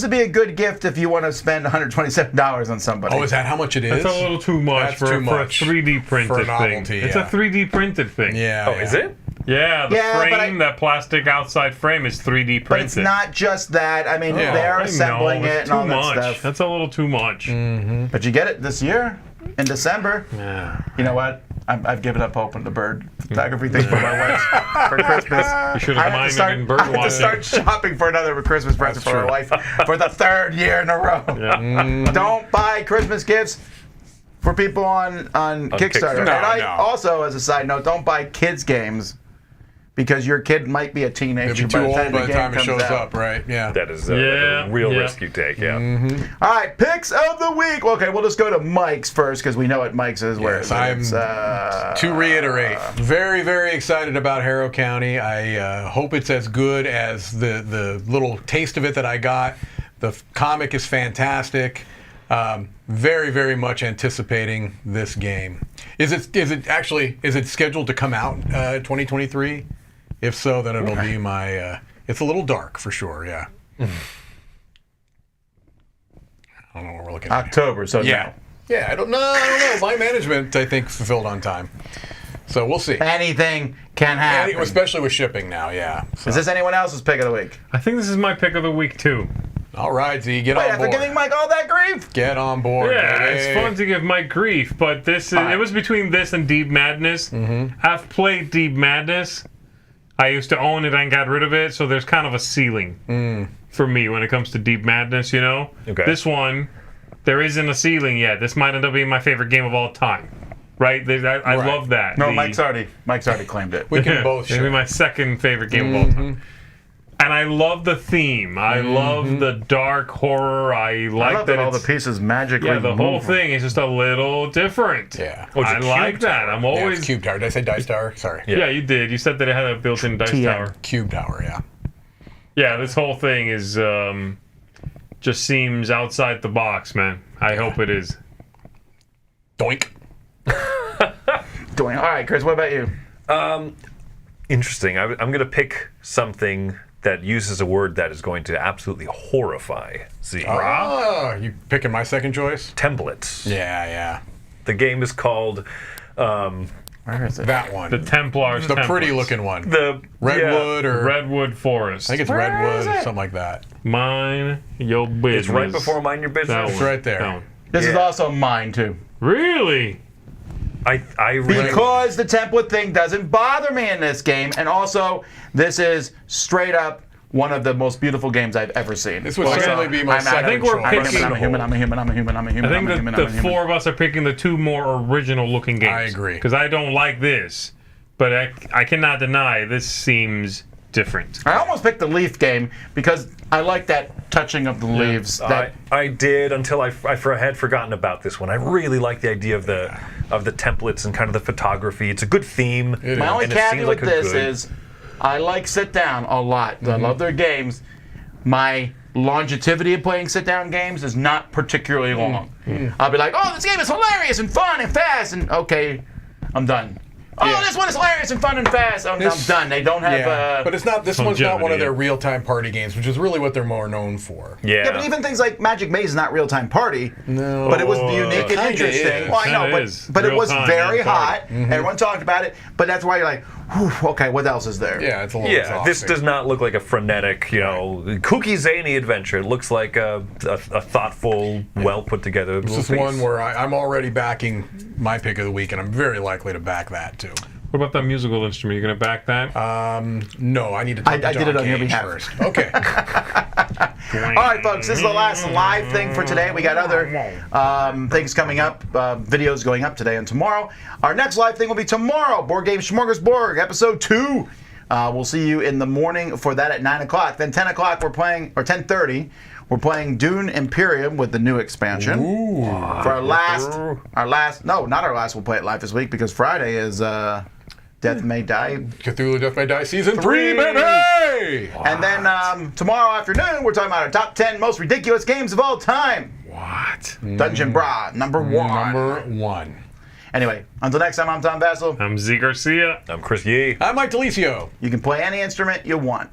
would be a good gift if you want to spend $127 on somebody. Oh, is that how much it is? It's a little too much That's for, too for a much 3D printed for a thing. novelty, It's yeah. a 3D printed thing. Yeah. Oh, yeah. is it? Yeah, the Yeah, but frame, that plastic outside frame is 3D printed. But it's not just that. I mean, Yeah. they're I assembling know, it it's and all too that much. stuff. That's a little too much. But you get it this year in December. Yeah. You know what? I've given up hope on the bird photography thing for my wife for Christmas. You should I have have to minded in bird I have to watching. start shopping for another Christmas present for my true. wife for the 3rd year in a row. Yeah. Don't buy Christmas gifts for people on Kickstarter. Kickstarter. And No, I no. also, as a side note, don't buy kids games because your kid might be a teenager. It'll be too old by the game time it comes shows out. up, right? Yeah. That is a real risk you take, yeah. All right, picks of the week. Okay, we'll just go to Mike's first because we know what Mike's is. Where Yes, to reiterate, very, very excited about Harrow County. I hope it's as good as the little taste of it that I got. The comic is fantastic. Very, very much anticipating this game. Is it scheduled to come out 2023? If so, then it'll be my. It's a little dark for sure. Yeah. I don't know what we're looking at. October. So Yeah. Yeah. I don't know. My management, I think, fulfilled on time. So we'll see. anything can happen. Especially with shipping now. Yeah. So. Is this anyone else's pick of the week? I think this is my pick of the week too. All right, Z, get Wait, on after board. giving Mike all that grief? Get on board. Yeah, baby. it's fun to give Mike grief, but this is, it was between this and Deep Madness. I've played Deep Madness. I used to own it and got rid of it, so there's kind of a ceiling for me when it comes to Deep Madness, you know? Okay. This one, there isn't a ceiling yet. This might end up being my favorite game of all time. Right? I love that. No, Mike's already claimed it. We can both It'll be share. my second favorite game of all time. And I love the theme. I love the dark horror. I like I love that that all the it's- pieces magically Yeah, the whole move. thing is just a little different. Yeah. Oh, it's a I cube like that. tower. I'm Yeah, always. it's Cube Tower. Did I say Dice Tower? Sorry. Yeah, you did. You said that it had a built-in dice TM. tower. Cube Tower, yeah. Yeah, this whole thing is just seems outside the box, man. I hope it is. Doink. All right, Chris, what about you? Interesting. I'm going to pick something that uses a word that is going to absolutely horrify Z. Ah, you picking my second choice? Templates. Yeah. The game is called Where is it? That one. The Templars. The Templates. pretty looking one. the Redwood or Redwood Forest. I think it's Where Redwood is or it? something like that. Mine, your business. It's right before Mind Your That Business. It's right there. that one. This is Yeah. also mine, too. Really? I really Because the template thing doesn't bother me in this game, and also, this is straight up one of the most beautiful games I've ever seen. This would certainly be my I second think we're choice. picking- I'm a human. I think that the four of us are picking the two more original looking games. I agree. Because I don't like this, but I cannot deny this seems different. I almost picked the leaf game because I like that touching of the leaves. That I did until I had forgotten about this one. I really like the idea of the templates and kind of the photography. It's a good theme. my only and it caveat seems with like a this good- is I like sit down a lot. I love their games. My longevity of playing sit down games is not particularly long. I'll be like, oh, this game is hilarious and fun and fast, and okay, I'm done. Oh, Yeah. this one is hilarious and fun and fast. I'm done. They don't have. Yeah, but it's not. This one's not one of longevity, their yeah. real-time party games, which is really what they're more known for. Yeah, but even things like Magic Maze is not real time party. No. But it was unique and kinda interesting. is. Well, I know, Kinda is. but it Real was time, very real hot. party. Everyone talked about it. But that's why you're like, whew, okay, what else is there? Yeah, it's a little Yeah, this exhausting. does not look like a frenetic, kooky zany adventure. It looks like a thoughtful, well put together. This is one where I'm already backing my pick of the week, and I'm very likely to back that too. What about that musical instrument? You gonna back that? No, I need to talk I to did John it on your Cage behalf. first. Okay. All right, folks, this is the last live thing for today. We got other things coming up, videos going up today and tomorrow. Our next live thing will be tomorrow, Board Game Smorgasbord, episode 2. We'll see you in the morning for that at 9 o'clock. Then 10 o'clock we're playing, or 10:30, we're playing Dune Imperium with the new expansion. For our last, no, not our last, we'll play it live this week because Friday is Death May Die. Cthulhu Death May Die Season 3, baby! And then tomorrow afternoon, we're talking about our top 10 most ridiculous games of all time. What? Dungeon Brah, number 1. Number 1. Anyway, until next time, I'm Tom Vassell. I'm Z Garcia. I'm Chris Yee. I'm Mike Delisio. You can play any instrument you want.